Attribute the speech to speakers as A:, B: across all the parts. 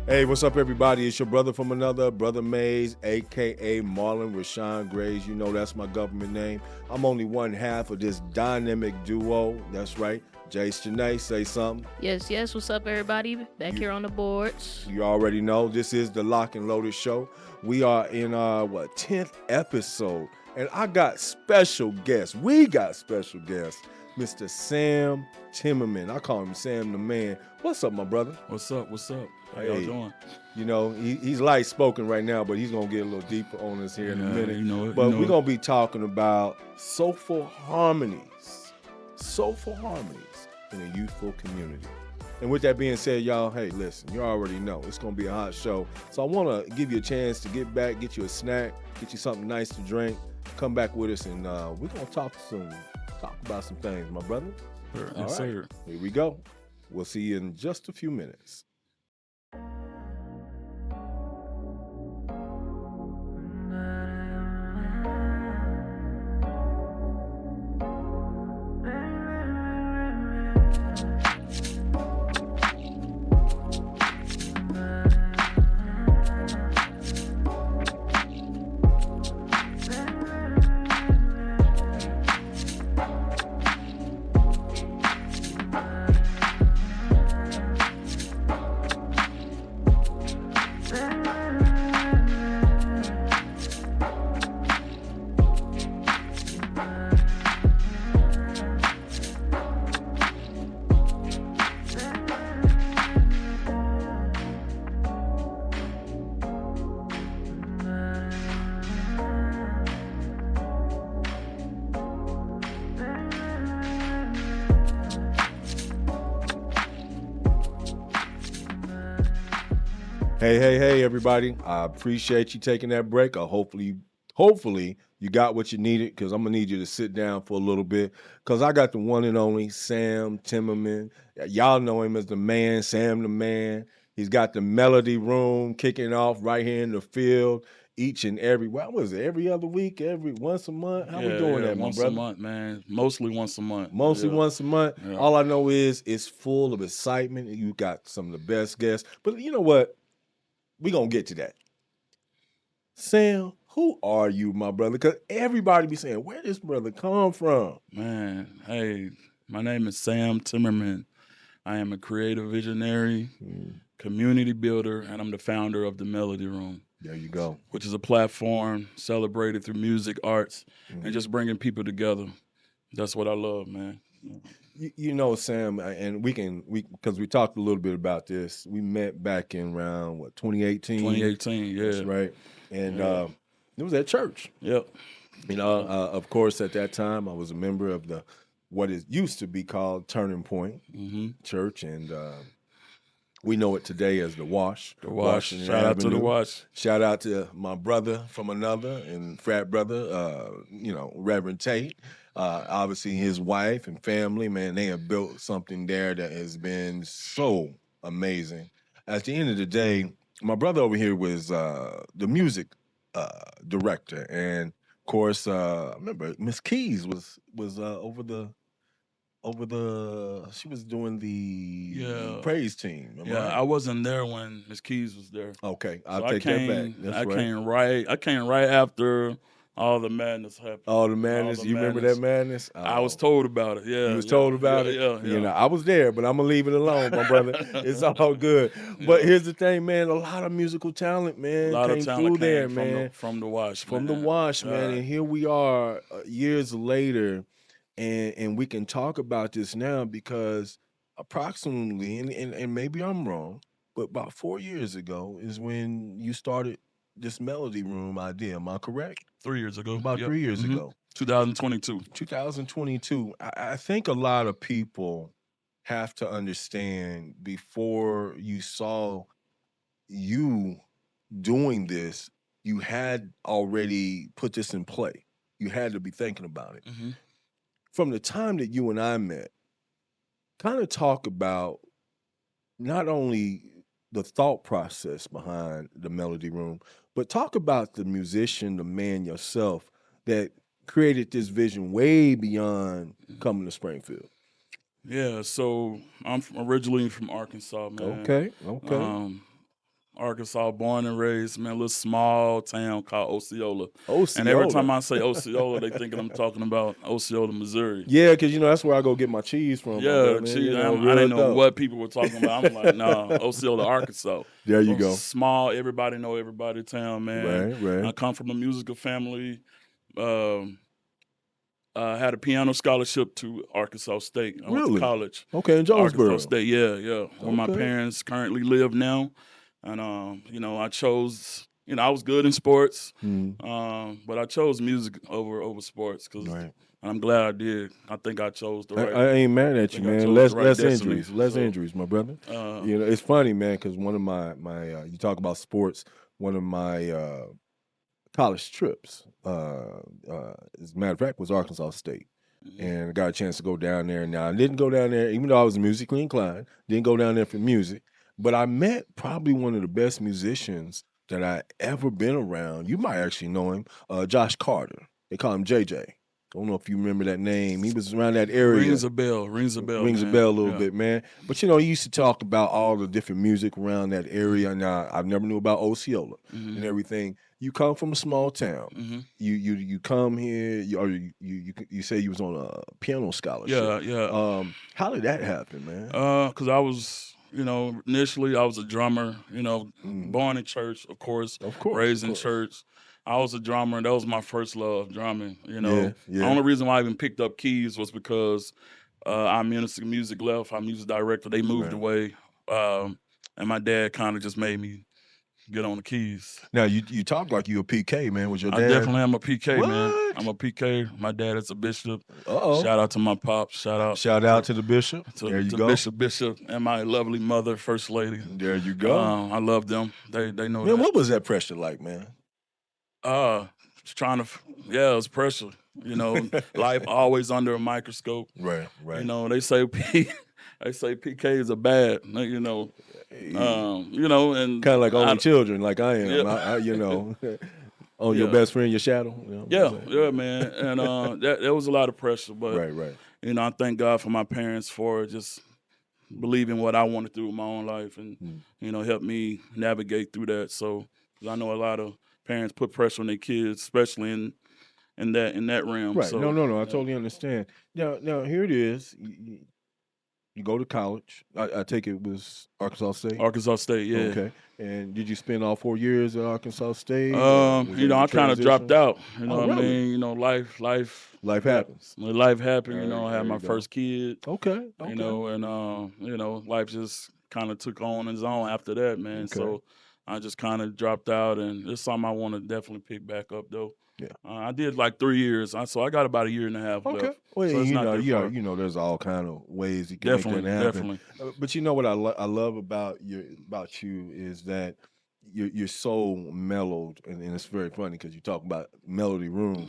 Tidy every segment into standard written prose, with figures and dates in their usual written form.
A: Hey, what's up, everybody? It's your brother from another, Brotha Maze, a.k.a. Marlon Re'Sean Graves. You know that's my government name. I'm only one half of this dynamic duo. That's right. Jayce Janae, say something.
B: Yes. What's up, everybody? Back
A: You,
B: here on the boards.
A: you already know this is the Lock and Loaded Show. We are in our, 10th episode. And I got special guests. We got special guests. Mr. Sam Timmerman. I call him Sam the Man. What's up, my brother?
C: What's up? How y'all
A: Hey,
C: doing?
A: you know, he's light spoken right now, but he's gonna get a little deeper on us here in a minute.
C: But
A: we're gonna be talking about soulful harmonies in a youthful community. And with that being said, y'all, hey, listen, you already know it's gonna be a hot show. So I want to give you a chance to get back, get you a snack, get you something nice to drink. Come back with us, and we're gonna talk about some things, my brother.
C: Sure.
A: All
C: Yes,
A: right,
C: sir.
A: here we go. We'll see you in just a few minutes. Hey, everybody. I appreciate you taking that break. Hopefully you got what you needed, because I'm going to need you to sit down for a little bit, because I got the one and only Sam Timmerman. Y'all know him as the man, Sam the Man. He's got the Melody Room kicking off right here in the field each and every, what was it, every other week, once a month? How we doing that, my
C: once
A: brother?
C: a month, man. Mostly once a month.
A: Mostly
C: Yeah.
A: once a month.
C: Yeah.
A: All I know is it's full of excitement. You got some of the best guests. But you know what? We're going to get to that. Sam, who are you, my brother? Because everybody be saying, where this brother come from?
C: Man, hey, my name is Sam Timmerman. I am a creative visionary, community builder, and I'm the founder of the Melody Room.
A: There you go.
C: Which is a platform celebrated through music, arts, and just bringing people together. That's what I love, man.
A: You know, Sam, and because we talked a little bit about this. We met back in around 2018.
C: 2018, yeah.
A: That's right. And it was at church.
C: Yep.
A: You know, of course, at that time, I was a member of what is used to be called Turning Point Church, and we know it today as the Wash.
C: The Wash.
A: Washington
C: Shout out to the
A: Avenue.
C: Wash.
A: Shout out to my brother from another and frat brother, Reverend Tate. Obviously, his wife and family, man, they have built something there that has been so amazing. At the end of the day, my brother over here was the music director, and of course, I remember Miss Keys was she was doing the praise team.
C: Yeah, I wasn't there when Miss Keys was there.
A: Okay, I'll take that back. That's right.
C: I came right after all the madness happened.
A: All the madness. You remember that madness?
C: I was told about it. Yeah,
A: you was told about it.
C: Yeah.
A: You know, I was there, but I'm gonna leave it alone, my brother. It's all good. But here's the thing, man. A lot of musical talent, man, came through there, man.
C: From the Wash,
A: from the Wash, man. And here we are, years later, and we can talk about this now because approximately, and maybe I'm wrong, but about 4 years ago is when you started this Melody Room idea. Am I correct?
C: 3 years ago.
A: About 3 years ago.
C: 2022.
A: 2022. I think a lot of people have to understand, before you saw you doing this, you had already put this in play. You had to be thinking about it. From the time that you and I met, kind of talk about not only the thought process behind the Melody Room, but talk about the musician, the man yourself, that created this vision way beyond coming to Springfield.
C: Yeah, so I'm originally from Arkansas, man.
A: Okay.
C: Arkansas, born and raised, man, a little small town called Osceola. And every time
A: Osceola.
C: I say Osceola, they thinking I'm talking about Osceola, Missouri.
A: Yeah, because that's where I go get my cheese from, my
C: Yeah,
A: brother.
C: cheese. I
A: Real
C: didn't know
A: dope.
C: what people were talking about. I'm like, nah, Osceola, Arkansas.
A: There you
C: So
A: go.
C: small, everybody know everybody town, man.
A: Right.
C: I come from a musical family. Um, I had a piano scholarship to Arkansas State. I went to
A: Really?
C: college.
A: Okay, in
C: Arkansas
A: Jonesboro.
C: State, yeah. Where my
A: Okay.
C: parents currently live now. And I chose, I was good in sports. But I chose music over sports because
A: Right.
C: I'm glad I did. I think I chose the right
A: I ain't mad at you,
C: think I
A: man.
C: chose the
A: Less
C: right
A: less
C: destiny.
A: injuries, less
C: So
A: injuries, my brother.
C: uh
A: It's funny, man, because one of my you talk about sports. One of my college trips, as a matter of fact, was Arkansas State, and I got a chance to go down there. Now I didn't go down there, even though I was musically inclined. Didn't go down there for music, but I met probably one of the best musicians that I ever been around. You might actually know him, Josh Carter. They call him JJ. I don't know if you remember that name. He was around that area.
C: rings a bell,
A: Rings a
C: man.
A: bell a little
C: Yeah.
A: bit, man. But he used to talk about all the different music around that area. Now I never knew about Osceola and everything. You come from a small town. You come here. You say you was on a piano scholarship.
C: Yeah.
A: How did that happen, man?
C: Because I was, initially I was a drummer. Born in church, of course, raised in church. I was a drummer, and that was my first love, drumming.
A: Yeah.
C: The only reason why I even picked up keys was because our music left. Our music director, they moved away, and my dad kind of just made me get on the keys.
A: Now you talk like you a PK, man. Was your
C: I
A: dad?
C: definitely am a PK, man.
A: What?
C: I'm a PK. My dad is a bishop.
A: Uh-oh.
C: Shout out to my pops.
A: Shout out to the bishop. There you go.
C: Bishop, and my lovely mother, First Lady.
A: There you go.
C: I love them. They know
A: Man,
C: that.
A: what was that pressure like, man?
C: Trying to, it was pressure. Life always under a microscope.
A: Right.
C: They say they say PKs are bad. And
A: Kind of like only children, like I am.
C: Yeah.
A: On your best friend, your shadow.
C: Yeah, man. And there was a lot of pressure, but
A: Right.
C: I thank God for my parents for just believing what I wanted to do in my own life, and help me navigate through that. So 'cause I know a lot of parents put pressure on their kids, especially in that realm.
A: Right.
C: So
A: No. I totally understand. Now here it is. You go to college. I take it was Arkansas State.
C: Arkansas State, yeah.
A: Okay. And did you spend all 4 years at Arkansas State? Was there any
C: I kind of dropped
A: transitions?
C: out.
A: Oh,
C: What I
A: really?
C: mean? Life
A: Life happens.
C: When life happened, I
A: There
C: had my
A: you go.
C: first kid.
A: Okay.
C: And life just kind of took on its own after that, man.
A: Okay.
C: So I just kind of dropped out, and it's something I want to definitely pick back up, though.
A: Yeah.
C: I did like 3 years, so I got about a year and a half
A: Okay.
C: left.
A: Well,
C: So it's not that far.
A: there's all kind of ways you can make that happen.
C: Definitely.
A: But you know what I love about you is that you're so mellowed, and it's very funny because you talk about Melody Room.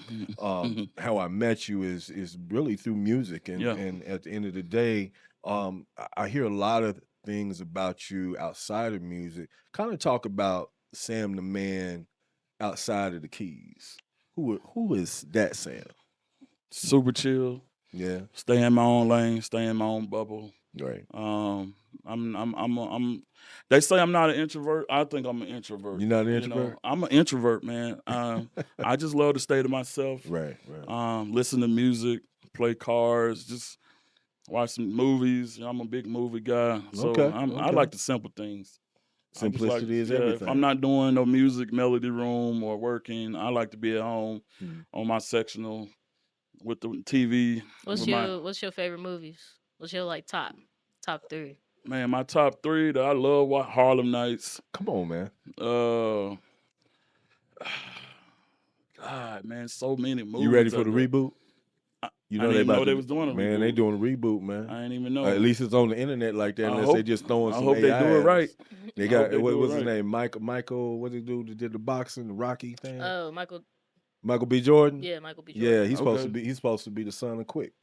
A: How I met you is really through music, and
C: Yeah.
A: and at the end of the day, I hear a lot of things about you outside of music. Kind of talk about Sam the Man outside of the keys. Who is that Sam?
C: Super chill.
A: Yeah.
C: Stay in my own lane. Stay in my own bubble.
A: Right.
C: I'm. They say I'm not an introvert. I think I'm an introvert.
A: You're not an introvert?
C: I'm an introvert, man. I just love to stay to myself.
A: Right.
C: Listen to music, play cards, just watch some movies. I'm a big movie guy, so
A: Okay,
C: I like the simple things. I just
A: Simplicity is
C: If
A: everything.
C: I'm not doing no music, melody room, or working, I like to be at home
A: Mhm.
C: on my sectional with the TV.
B: What's
C: with
B: what's your favorite movies? What's your top 3?
C: my top 3 that I love: Harlem Nights.
A: Come on, man.
C: Uh, God, man, so many movies.
A: You ready for the reboot? You know
C: I
A: they
C: didn't even
A: about
C: know
A: to
C: they was doing a
A: man.
C: reboot.
A: They doing a reboot, man.
C: I didn't even know.
A: At least it's on the internet like that. Unless they just throwing
C: I
A: some
C: hope they do it right.
A: They
C: I
A: got
C: hope they do
A: what's
C: it
A: his
C: right.
A: name? Michael. What did he do? That did the boxing, the Rocky thing?
B: Oh, Michael
A: B. Jordan.
B: Yeah, Michael B. Jordan.
A: Yeah, he's supposed to
C: Okay.
A: be. He's supposed to be the son of Quick.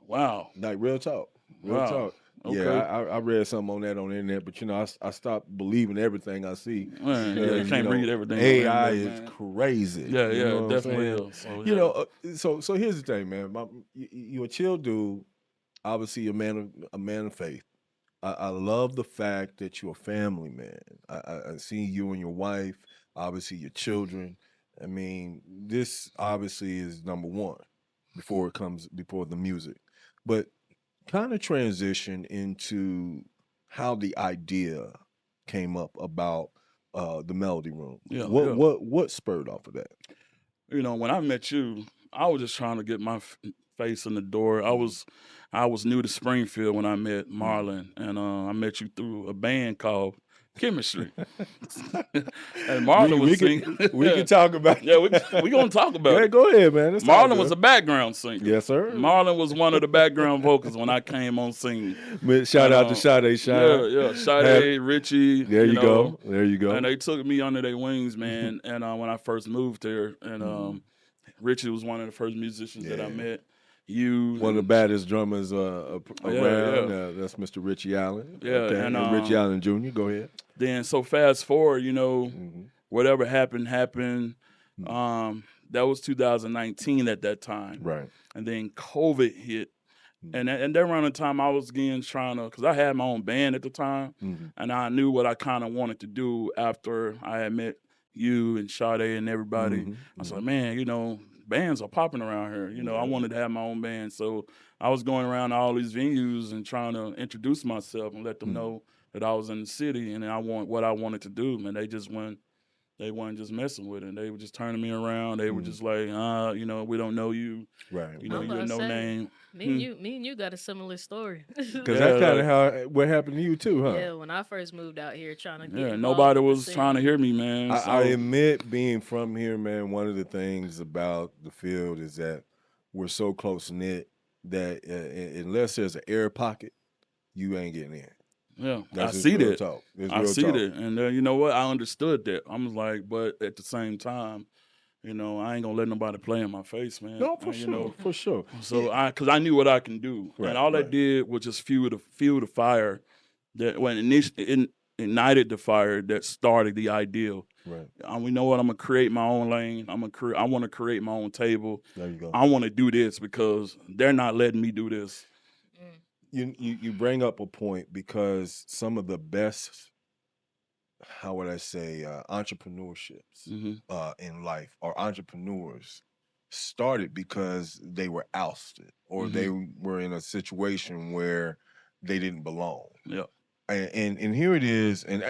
C: Wow.
A: Like real talk. Real
C: Wow.
A: talk.
C: Okay.
A: Yeah, I read something on that on the internet, but I stopped believing everything I see.
C: Man, yeah, you can't read everything. on
A: AI
C: the
A: is
C: internet, man.
A: crazy.
C: Yeah,
A: You know what I'm
C: definitely
A: saying?
C: is. So,
A: So here's the thing, man. You a chill dude, obviously a man of faith. I love the fact that you're a family man. I see you and your wife, obviously your children. I mean, this obviously is number one before the music. But kind of transition into how the idea came up about the Melody Room.
C: Yeah,
A: What
C: yeah.
A: what spurred off of that?
C: When I met you, I was just trying to get my face in the door. I was new to Springfield when I met Marlon, and I met you through a band called Chemistry. And Marlon was singing.
A: We can talk about
C: Yeah, we gonna talk about it.
A: Go ahead, man. It's all
C: Marlon was
A: good.
C: a background singer.
A: Yes, sir.
C: Marlon was one of the background vocals when I came on singing.
A: Shout out to Sade Shine.
C: Yeah, Sade, Richie.
A: There you go. There you go.
C: And they took me under their wings, man. And when I first moved there, and Richie was one of the first musicians that I met.
A: One of the baddest drummers around.
C: Yeah.
A: That's Mr. Richie Allen.
C: Yeah,
A: Okay. And Richie Allen Jr. Go ahead.
C: Then so fast forward, whatever happened. That was 2019 at that time.
A: Right.
C: And then COVID hit. And that around the time I was again trying to, because I had my own band at the time, and I knew what I kind of wanted to do after I had met you and Sade and everybody. I was like, man, bands are popping around here. I wanted to have my own band. So I was going around to all these venues and trying to introduce myself and let them know that I was in the city and I want what I wanted to do. Man, they weren't just messing with it. They were just turning me around. They were just like, we don't know you.
A: Right.
C: You're a no name.
B: Me and you got a similar story.
A: Because that's kind of what happened to you too, huh?
B: Yeah, when I first moved out here trying to get
C: nobody was trying to hear me, man.
A: I admit, being from here, man, one of the things about the field is that we're so close knit that unless there's an air pocket, you ain't getting in.
C: Yeah,
A: That's
C: I see that.
A: I see
C: that, and you know what? I understood that. I'm like, but at the same time, I ain't gonna let nobody play in my face, man.
A: No, for sure, for sure.
C: So because I knew what I can do, and all that did was just fuel the fire that when it ignited the fire that started the ideal.
A: Right.
C: We know what I'm gonna create my own lane. I want to create my own table.
A: There you go.
C: I want to do this because they're not letting me do this.
A: You bring up a point because some of the best, how would I say, entrepreneurships in life or entrepreneurs started because they were ousted or they were in a situation where they didn't belong.
C: Yeah.
A: And here it is, and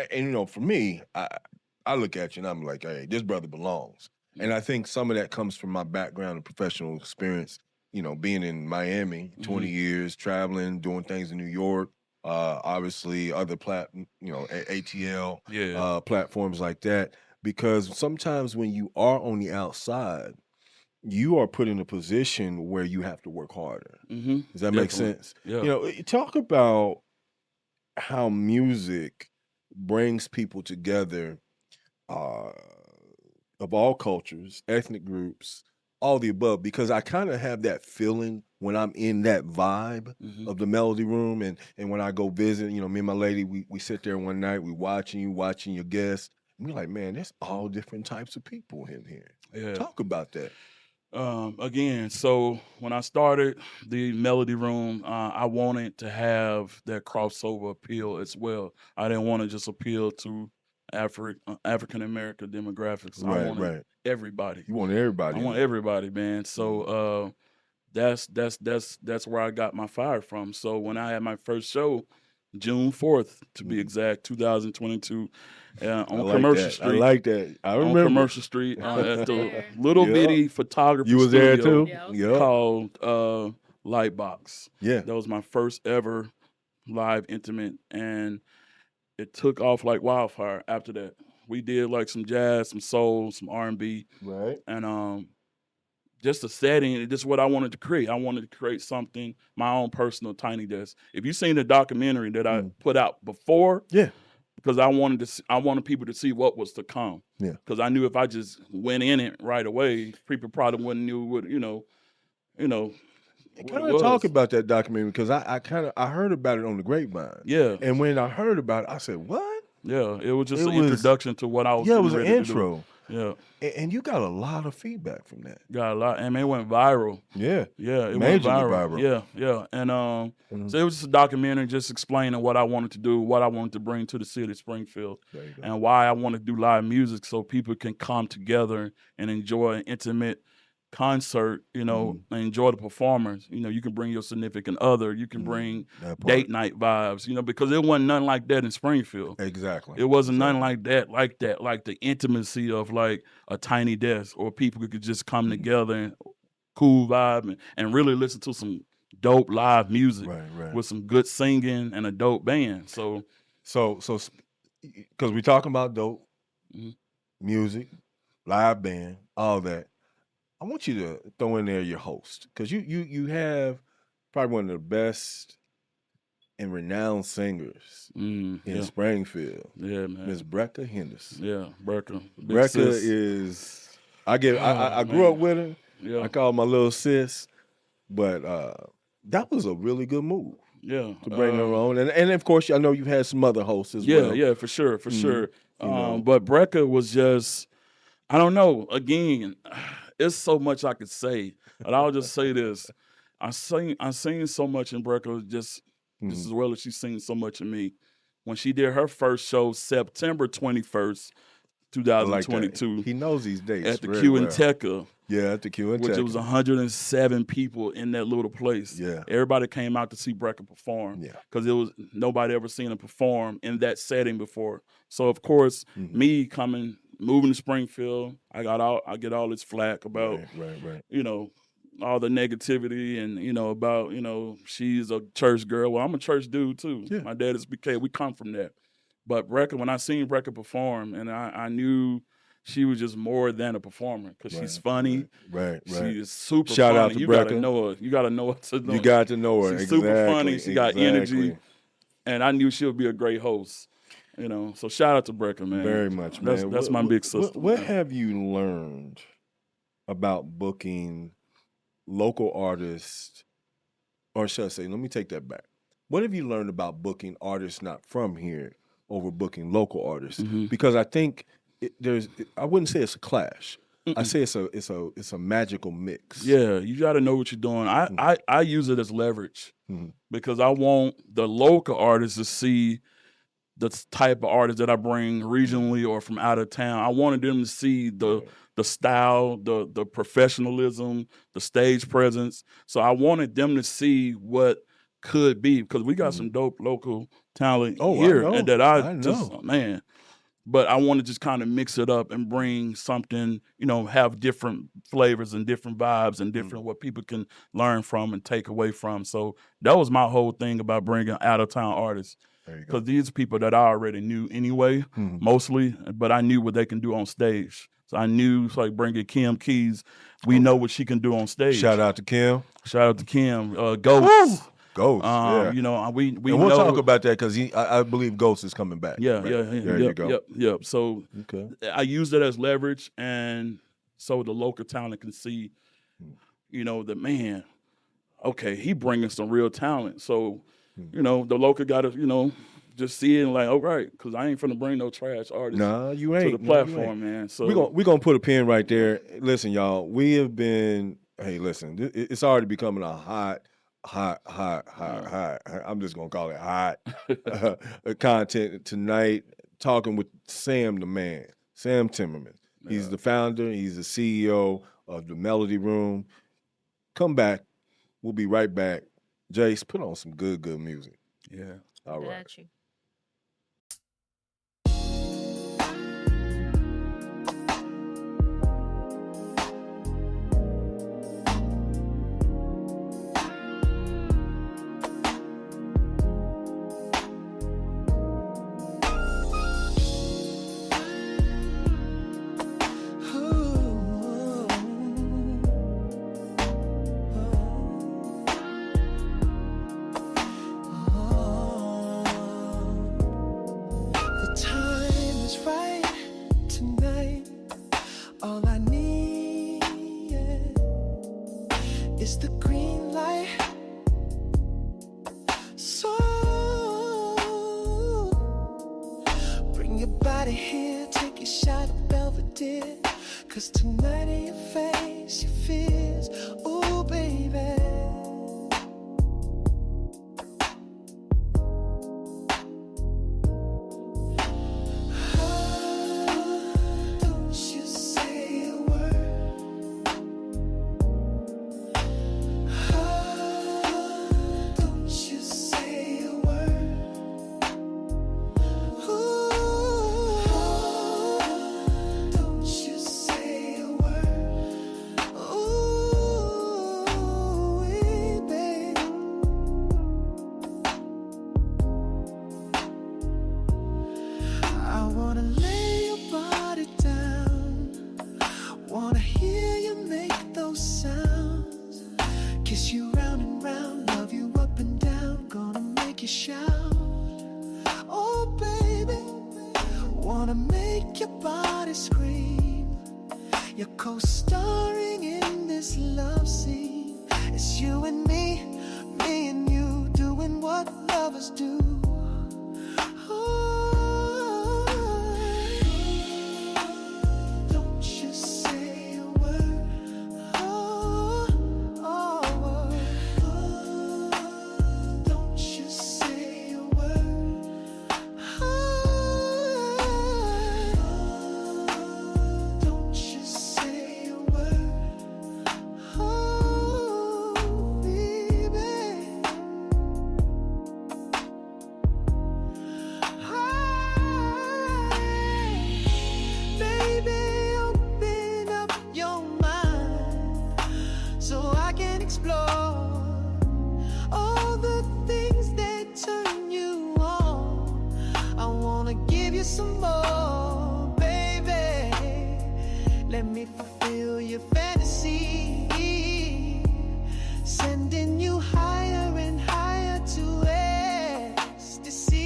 A: for me, I look at you and I'm like, hey, this brother belongs. And I think some of that comes from my background and professional experience. Being in Miami, 20 years, traveling, doing things in New York, obviously other ATL platforms like that. Because sometimes when you are on the outside, you are put in a position where you have to work harder. Does that make sense?
C: Yeah.
A: Talk about how music brings people together of all cultures, ethnic groups, all the above, because I kind of have that feeling when I'm in that vibe of the Melody Room, and when I go visit, me and my lady, we sit there one night, we watching your guests, and we're like, man, there's all different types of people in here.
C: Yeah.
A: Talk about that.
C: Again, so when I started the Melody Room, I wanted to have that crossover appeal as well. I didn't want to just appeal to African American demographics. I wanted everybody.
A: You want everybody.
C: I want everybody, man. So that's where I got my fire from. So when I had my first show, June 4th to be exact, 2022, on Commercial Street.
A: I like that. I remember
C: on Commercial Street at the little bitty photography
A: You was there
C: studio
A: too?
C: called Lightbox.
A: Yeah.
C: That was my first ever live intimate, and it took off like wildfire after that. We did like some jazz, some soul, some R&B.
A: Right.
C: And just the setting, just what I wanted to create. I wanted to create something, my own personal tiny desk. If you've seen the documentary that I put out before, because I wanted people to see what was to come.
A: Yeah.
C: Because I knew if I just went in it right away, people probably wouldn't knew what,
A: Kind of talk about that documentary because I heard about it on the grapevine.
C: Yeah.
A: And when I heard about it, I said, what?
C: Yeah, it was just an introduction to what I was.
A: Yeah, it was an intro.
C: Yeah.
A: And you got a lot of feedback from that.
C: Got a lot, and it went viral.
A: Yeah.
C: Yeah, it went
A: Majorly
C: viral.
A: viral.
C: Yeah. And so it was just a documentary just explaining what I wanted to do, what I wanted to bring to the city of Springfield,
A: There you go.
C: and why I want to do live music so people can come together and enjoy an intimate concert, and enjoy the performers. You can bring your significant other, you can bring
A: That part.
C: date night vibes, because it wasn't nothing like that in Springfield.
A: Exactly.
C: It wasn't nothing like that, like the intimacy of like a tiny desk, or people could just come together and cool vibe and really listen to some dope live music
A: Right.
C: with some good singing and a dope band. So
A: because we're talking about dope
C: Mhm.
A: music, live band, all that. I want you to throw in there your host, because you have probably one of the best and renowned singers in
C: yeah.
A: Springfield,
C: Yeah, man.
A: Miss Brotha Henderson.
C: Yeah, Brotha.
A: Brotha is I grew up with her.
C: Yeah.
A: I call her my little sis, but that was a really good move
C: Yeah.
A: to bring her on, and of course I know you've had some other hosts as well.
C: Yeah, for sure.
A: You know.
C: But Brotha was just, I don't know. Again, it's so much I could say, but I'll just say this: I seen so much in Brotha, just as well as she's seen so much in me. When she did her first show, September 21st, 2022,
A: Like he knows these dates
C: at the
A: very
C: Q
A: well.
C: and Tekka.
A: Yeah, at the Q and
C: Which
A: Tekka.
C: it was 107 people in that little place.
A: Yeah.
C: Everybody came out to see Brotha perform.
A: Yeah.
C: Because it was nobody ever seen her perform in that setting before. So of course, me moving to Springfield, I get all this flack about
A: right.
C: All the negativity and about she's a church girl. Well, I'm a church dude too.
A: Yeah.
C: My dad is BK. We come from that. But Brotha, when I seen Brotha perform, and I knew she was just more than a performer, because she's funny.
A: Right.
C: She is super
A: Shout
C: funny.
A: out to
C: You
A: Brotha.
C: gotta know her. You gotta know her to know.
A: You got to know her.
C: She's
A: Exactly.
C: super funny. She got energy, and I knew she'll be a great host. So shout out to Brotha, man.
A: Very much, man.
C: That's my big sister.
A: What have you learned about booking local artists, or should I say, let me take that back. What have you learned about booking artists not from here over booking local artists? Because I think I wouldn't say it's a clash. I say it's a magical mix.
C: Yeah, you got to know what you're doing. I use it as leverage because I want the local artists to see the type of artists that I bring regionally or from out of town. I wanted them to see the style, the professionalism, the stage presence. So I wanted them to see what could be, because we got some dope local talent here, and that I just, man. But I want to just kind of mix it up and bring something, have different flavors and different vibes and different what people can learn from and take away from. So that was my whole thing about bringing out of town artists. Because these are people that I already knew anyway, mostly, but I knew what they can do on stage. So I knew, it's like bringing Kim Keys. We know what she can do on stage.
A: Shout out to Kim.
C: Ghost.
A: Ghost. Yeah.
C: We
A: and we'll talk about that, because I believe Ghost is coming back.
C: Yeah.
A: There you go.
C: Yep. So I use it as leverage, and so the local talent can see, the man. Okay, he bringing some real talent. So, the local got to, just see it and like, all right, because I ain't finna bring no trash artists.
A: Nah, you ain't
C: to the platform, man. So
A: we're gonna put a pin right there. Listen, y'all, we have been. Hey, listen, it's already becoming a hot. I'm just gonna call it hot content tonight. Talking with Sam the Man, Sam Timmerman. He's the founder. He's the CEO of the Melody Room. Come back. We'll be right back. Jayce, put on some good music.
C: Yeah.
A: All right.
B: Got you.
D: Bring your body here, take a shot of Belvedere. Cause tonight in your face, your fears, ooh baby. Don't you say a word. Don't you say a word. Don't you say a word. Ooh, baby. I wanna lay your body down. Wanna hear you make those sounds. Kiss you round and round, love you up and down. Gonna make you shout. Oh baby, wanna make your body scream. You're co-starring in this love scene. It's you and me and you doing what lovers do. Oh, don't you say a word. Oh, don't you say a word. Don't you say a word. Oh, baby. Baby, open up your mind so I can explore all the things that turn you on. I wanna give you some more, baby. Let me fulfill your fantasy, sending you higher and higher to ecstasy.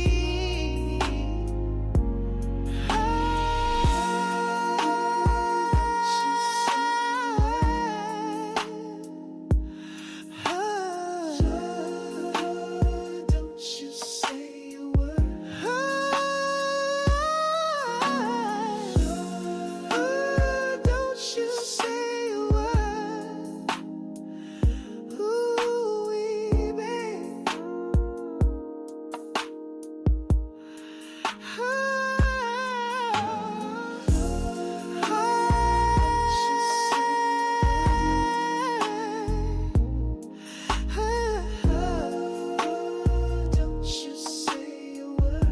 D: Don't you say a word. Don't you say a word. Ooh, baby. Don't you say a word.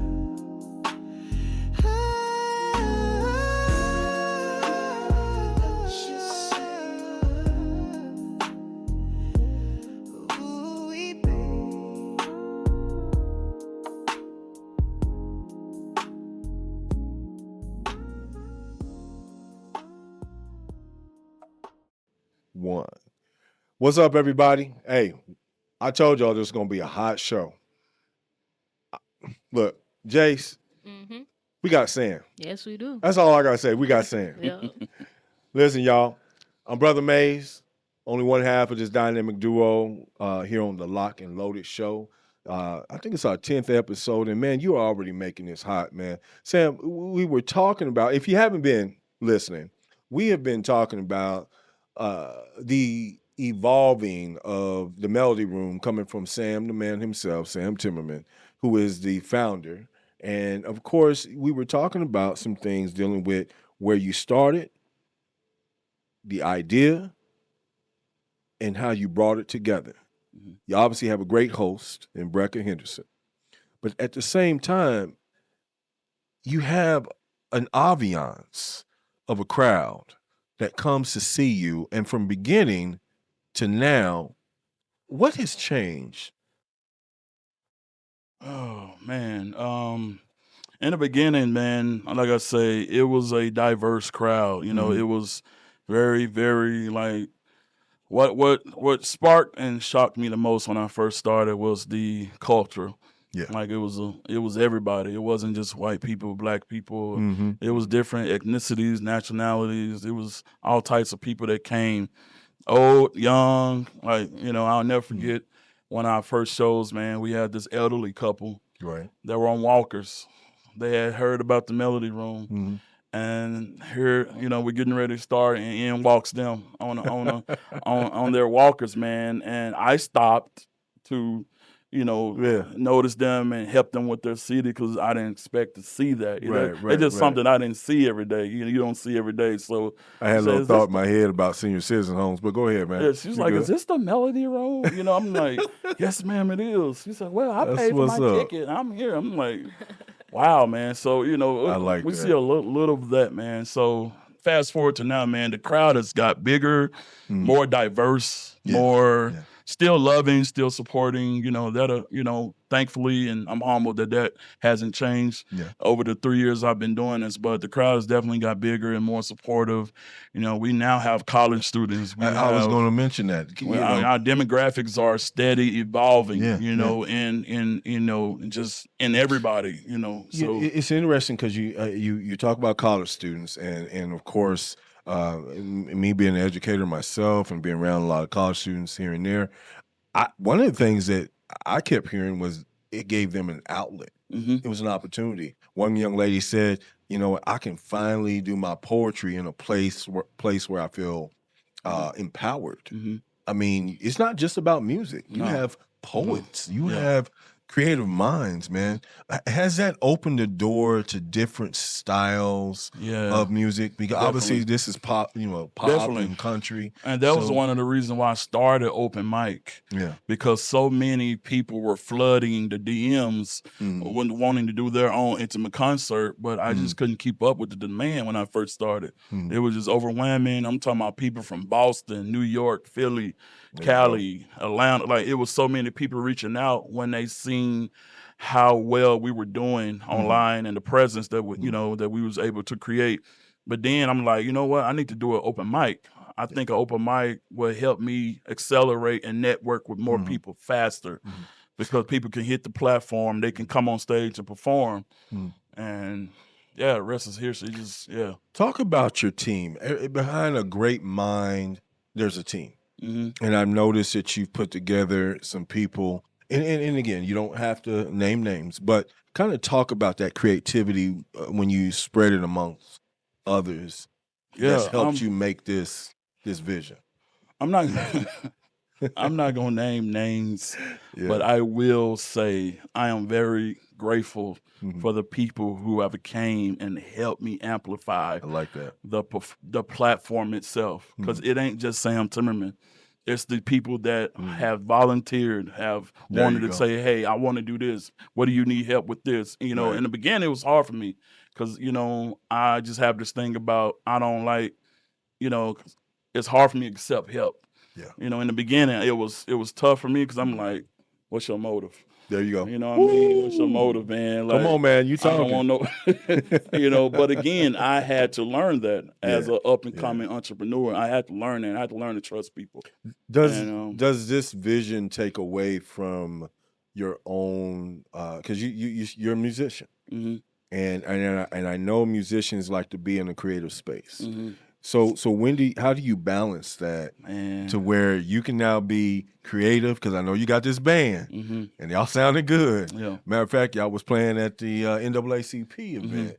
D: Don't you say a word. Ooh, baby.
A: One. What's up, everybody? Hey, I told y'all this was gonna be a hot show. Look, Jayce,
B: Mm-hmm.
A: we got Sam.
B: Yes, we do.
A: That's all I gotta say. We got Sam.
B: Yeah.
A: Listen, y'all, I'm Brotha Maze, only one half of this dynamic duo here on the Lock and Loaded show. I think it's our 10th episode, and man, you are already making this hot, man. Sam, we were talking about, if you haven't been listening, we have been talking about the evolving of the Melody Room coming from Sam, the man himself, Sam Timmerman, who is the founder. And of course, we were talking about some things dealing with where you started, the idea, and how you brought it together.
C: Mhm.
A: You obviously have a great host in Brecca Henderson, but at the same time, you have an ambiance of a crowd that comes to see you. And from beginning to now, what has changed?
C: Oh man. In the beginning, man, like I say, it was a diverse crowd. You know,
A: Mhm.
C: it was very, very like what sparked and shocked me the most when I first started was the culture.
A: Yeah.
C: Like it was everybody. It wasn't just white people, black people.
A: Mm-hmm.
C: It was different ethnicities, nationalities. It was all types of people that came, old, young. Like, you know, I'll never forget one of our first shows, man. We had this elderly couple
A: Right.
C: that were on walkers. They had heard about the Melody Room,
A: Mm-hmm.
C: And here, we're getting ready to start, and in walks them on their walkers, man. And I stopped to,
A: Yeah.
C: notice them and help them with their city because I didn't expect to see that. It's just
A: Right.
C: something I didn't see every day. You don't see every day. So
A: I had
C: she
A: a
C: said,
A: little
C: "Is this
A: thought in my head about senior citizen homes, but go ahead, man.
C: yeah, she's
A: You
C: like, "Is
A: good.
C: this the Melody Room?" I'm like, "Yes, ma'am, it is." She said, "Well, I
A: That's
C: paid for
A: what's
C: my
A: up.
C: ticket. I'm here." I'm like, "Wow, man." So
A: I like
C: we see
A: that.
C: a little of that, man. So fast forward to now, man. The crowd has got bigger, more diverse,
A: Yeah.
C: more
A: Yeah.
C: still loving, still supporting. Thankfully, and I'm humbled that hasn't changed
A: Yeah.
C: over the 3 years I've been doing this. But the crowd has definitely got bigger and more supportive. We now have college students. We
A: I was
C: have
A: going to mention that.
C: our demographics are steady evolving,
A: Yeah, yeah.
C: and just in everybody,
A: Yeah,
C: so
A: it's interesting because you talk about college students, and of course, me being an educator myself and being around a lot of college students here and there, one of the things that I kept hearing was it gave them an outlet. It was an opportunity. One young lady said, I can finally do my poetry in a place where I feel empowered. I mean, it's not just about music. You
C: No.
A: have poets, you
C: Yeah.
A: have creative minds, man. Has that opened the door to different styles
C: Yeah.
A: of music? Because obviously
C: Definitely.
A: this is pop, pop
C: Definitely.
A: and country.
C: And that was
A: So
C: one of the reasons why I started open mic.
A: yeah.
C: Because so many people were flooding the DMs when wanting to do their own intimate concert, but I just couldn't keep up with the demand when I first started. It was just overwhelming. I'm talking about people from Boston, New York, Philly, Cali, Atlanta. Like it was so many people reaching out when they seen how well we were doing online and the presence that that we was able to create. But then I'm like, you know what? I need to do an open mic. I think an open mic will help me accelerate and network with more people faster because people can hit the platform, they can come on stage and perform. And yeah, the rest is history. Just
A: Talk about your team. Behind a great mind, there's a team. And I've noticed that you've put together some people, and again, you don't have to name names, but kind of talk about that creativity when you spread it amongst others that's
C: Yeah,
A: helped you make this vision.
C: I'm not I'm not gonna name names, but
A: Yeah.
C: I will say I am very grateful for the people who have came and helped me amplify
A: I like that.
C: the platform itself. Because it ain't just Sam Timmerman. It's the people that have volunteered, have
A: There
C: wanted
A: you
C: to
A: go.
C: say, "Hey, I want to do this. What do you need help with this?"
A: Right.
C: In the beginning, it was hard for me because I just have this thing about I don't like, 'cause it's hard for me to accept help.
A: Yeah.
C: In the beginning, it was tough for me because I'm like, "What's your motive?"
A: There you go.
C: You know what I mean? What's your motive, man?
A: Come
C: Like,
A: on, man. You
C: I don't
A: talking.
C: want no, But again, I had to learn that as
A: Yeah.
C: an up and coming entrepreneur. I had to learn that. I had to learn to trust people.
A: Does
C: And
A: does this vision take away from your own because you're a musician
C: mhm,
A: and I know musicians like to be in a creative space.
C: mhm.
A: So how do you balance that
C: Man.
A: to where you can now be creative? Because I know you got this band
C: Mhm.
A: and y'all sounded good.
C: Yeah.
A: Matter of fact, y'all was playing at the NAACP event,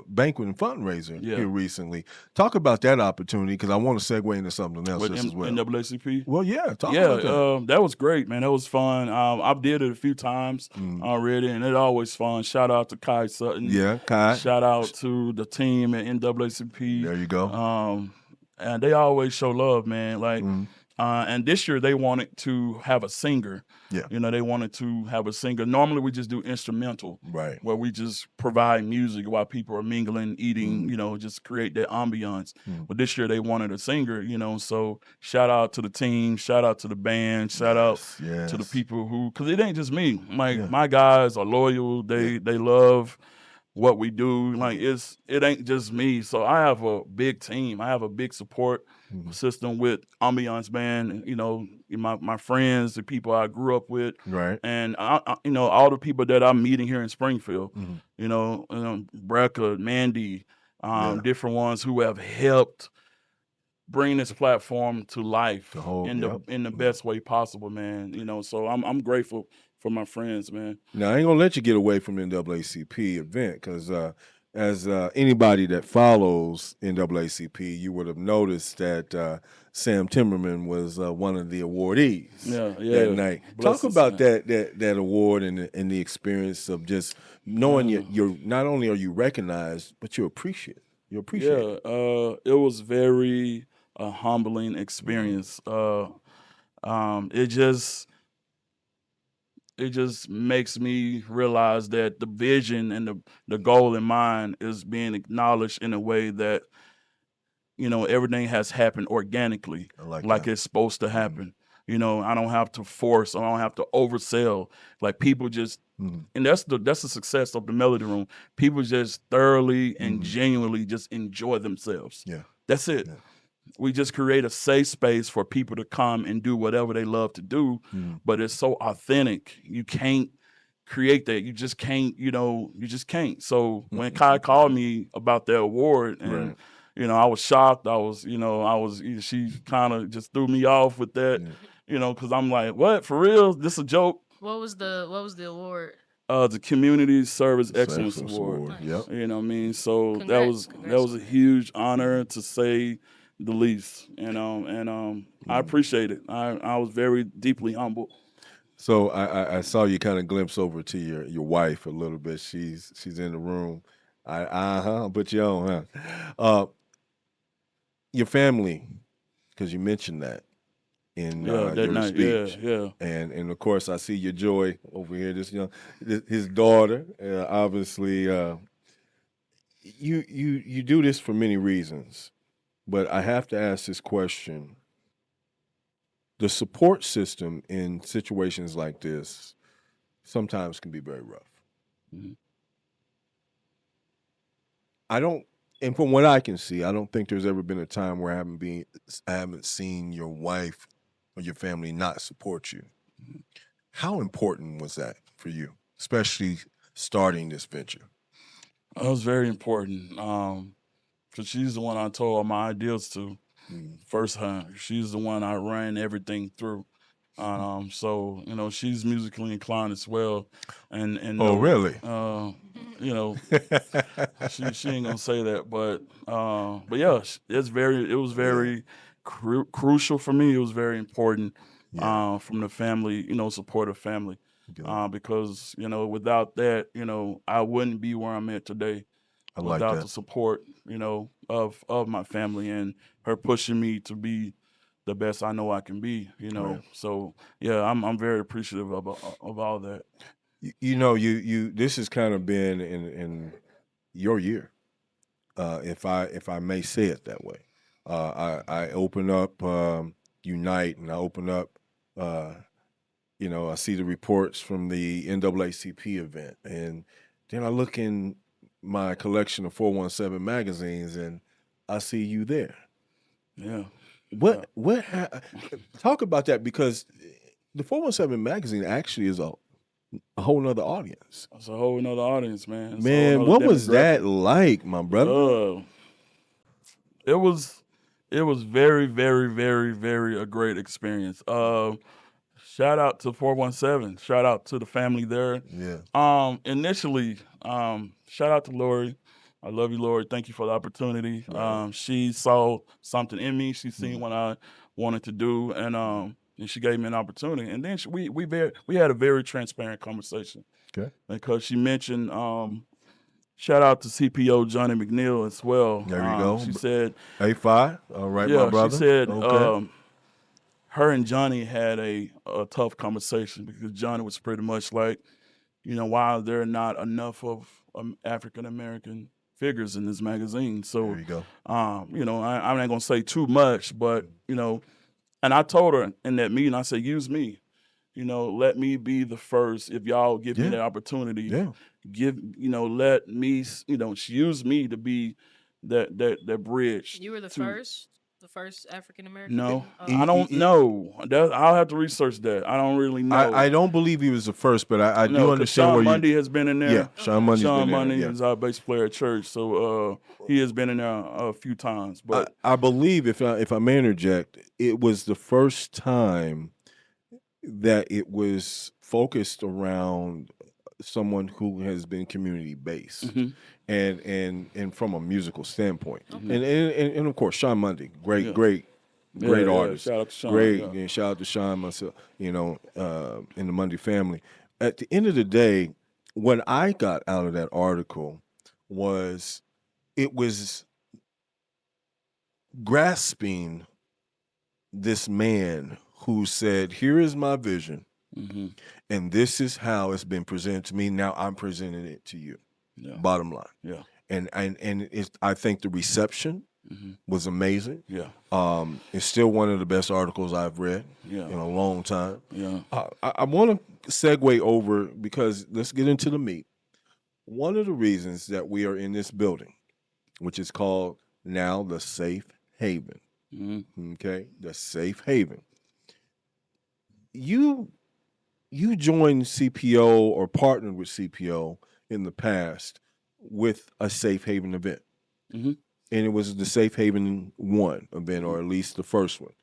A: banquet and fundraiser
C: Yeah.
A: here recently. Talk about that opportunity because I want to segue into something else
C: With
A: just as well.
C: NAACP.
A: Well, yeah, talk
C: Yeah,
A: about that.
C: that was great, man. That was fun. I've did it a few times already, and it's always fun. Shout out to Kai Sutton.
A: Yeah, Kai.
C: Shout out to the team at NAACP.
A: There you go.
C: And they always show love, man. Like,
A: Mhm.
C: and this year they wanted to have a singer.
A: Yeah.
C: They wanted to have a singer. Normally we just do instrumental,
A: Right.
C: where we just provide music while people are mingling, eating, just create that ambiance. But this year they wanted a singer, so shout out to the team, shout out to the band, shout out to the people who, because it ain't just me. Like, my guys are loyal. They love what we do. Like, it ain't just me. So I have a big team. I have a big support system with Ambiance Band, my friends, the people I grew up with.
A: Right.
C: And all the people that I'm meeting here in Springfield, Brecca, Mandy, different ones who have helped bring this platform to life in the best way possible, man. So I'm grateful for my friends, man.
A: Now I ain't gonna let you get away from the NAACP event because as anybody that follows NAACP, you would have noticed that Sam Timmerman was one of the awardees that night.
C: Bless
A: Talk
C: his
A: about
C: name.
A: that award and the experience of just knowing you're not only are you recognized, but you appreciate it. You appreciate it.
C: It was very humbling experience. It just makes me realize that the vision and the goal in mind is being acknowledged in a way that everything has happened organically,
A: I like
C: like
A: that.
C: it's supposed to happen. I don't have to force, I don't have to oversell. Like people just, and that's the success of the Melody Room. People just thoroughly and genuinely just enjoy themselves.
A: Yeah.
C: That's it.
A: Yeah.
C: We just create a safe space for people to come and do whatever they love to do, but it's so authentic. You can't create that. You just can't, you just can't. So when Kai called me about that award and
A: Right.
C: I was shocked. She kind of just threw me off with that, because I'm like, what, for real? This a joke?
B: What was the award?
C: The Community Service
A: It's
C: Excellence
A: Excellence
C: Award.
A: Award.
B: Nice.
A: Yep.
C: You know what I mean? So
B: Congrats.
C: that
B: Congrats
C: was
B: on
C: a
B: that.
C: huge honor to say the least. I appreciate it. I was very deeply humbled.
A: So I saw you kind of glimpse over to your wife a little bit. She's in the room. I'll put you on, huh? Your family, because you mentioned that in
C: Yeah, that
A: your
C: night. Yeah,
A: speech.
C: yeah.
A: And of course I see your Joy over here. His daughter. Obviously, you do this for many reasons, but I have to ask this question: the support system in situations like this sometimes can be very rough.
C: Mhm.
A: I don't, and from what I can see, I don't think there's ever been a time where I haven't seen your wife or your family not support you. How important was that for you, especially starting this venture?
C: That was very important. Because she's the one I told all my ideas to first time. She's the one I ran everything through. So she's musically inclined as well, and
A: Oh,
C: no,
A: really?
C: you know, she ain't gonna say that, but yeah, it was very crucial for me. It was very important
A: Yeah.
C: from the family, supportive family,
A: Good.
C: because without that, I wouldn't be where I'm at today
A: I like
C: without
A: that.
C: the support, of my family and her pushing me to be the best I know I can be.
A: Right.
C: So yeah, I'm very appreciative of all that.
A: You this has kind of been in your year, if I may say it that way. I open up Unite, and I open up. I see the reports from the NAACP event, and then I look in my collection of 417 magazines, and I see you there.
C: Yeah.
A: What talk about that, because the 417 magazine actually is a whole nother audience.
C: It's a whole nother audience, man. It's a whole
A: Man,
C: nother
A: what was that
C: demographic.
A: like, my brother?
C: It was very, very, very, very a great experience. Shout out to 417. Shout out to the family there.
A: Yeah.
C: Initially, shout out to Lori. I love you, Lori. Thank you for the opportunity.
A: Right.
C: She saw something in me. She seen what I wanted to do, and she gave me an opportunity. And then we had a very transparent conversation
A: Okay.
C: because she mentioned. Shout out to CPO Johnny McNeil as well.
A: There you go.
C: She said,
A: A5. All right, my
C: yeah, she
A: brother.
C: said,
A: Okay.
C: her and Johnny had a tough conversation because Johnny was pretty much like, why there are not enough of African American figures in this magazine. So,
A: There you go.
C: I'm not gonna say too much, but and I told her in that meeting, I said, use me. Let me be the first. If y'all give me
A: Yeah.
C: that opportunity,
A: Yeah.
C: let me, use me to be that bridge.
B: You were the
C: to
B: first African American.
C: No,
B: Oh,
C: I
A: E-
C: don't
A: e- e-
C: know. I'll have to research that. I don't really know.
A: I don't believe he was the first, but I do
C: No, because
A: understand
C: Sean
A: where
C: Mundy
A: you.
C: has been in
A: Yeah,
C: there.
A: Sean
B: okay.
A: Mundy's
C: Sean
A: been there.
C: Mundy
A: Yeah.
C: is our bass player at church, so he has been in there a few times. But
A: I believe, if I may interject, it was the first time that it was focused around someone who has been community based,
C: Mm-hmm.
A: and from a musical standpoint,
B: Okay.
A: and of course Sean Mundy, great
C: Yeah.
A: great
C: Yeah.
A: artist,
C: Shout out to Sean.
A: great,
C: Yeah.
A: and shout out to Sean myself, in the Mundy family. At the end of the day, what I got out of that article was it was grasping this man who said, "Here is my vision,
C: Mm-hmm.
A: and this is how it's been presented to me. Now I'm presenting it to you."
C: Yeah.
A: Bottom line,
C: Yeah.
A: and I think the reception
C: Mm-hmm.
A: was amazing.
C: Yeah.
A: It's still one of the best articles I've read
C: Yeah.
A: in a long time.
C: Yeah.
A: I want to segue over because let's get into the meat. One of the reasons that we are in this building, which is called now the Safe Haven,
C: Mm-hmm.
A: okay, the Safe Haven. You joined CPO or partnered with CPO in the past with a Safe Haven event.
C: Mm-hmm.
A: And it was the Safe Haven 1 event, or at least the first one.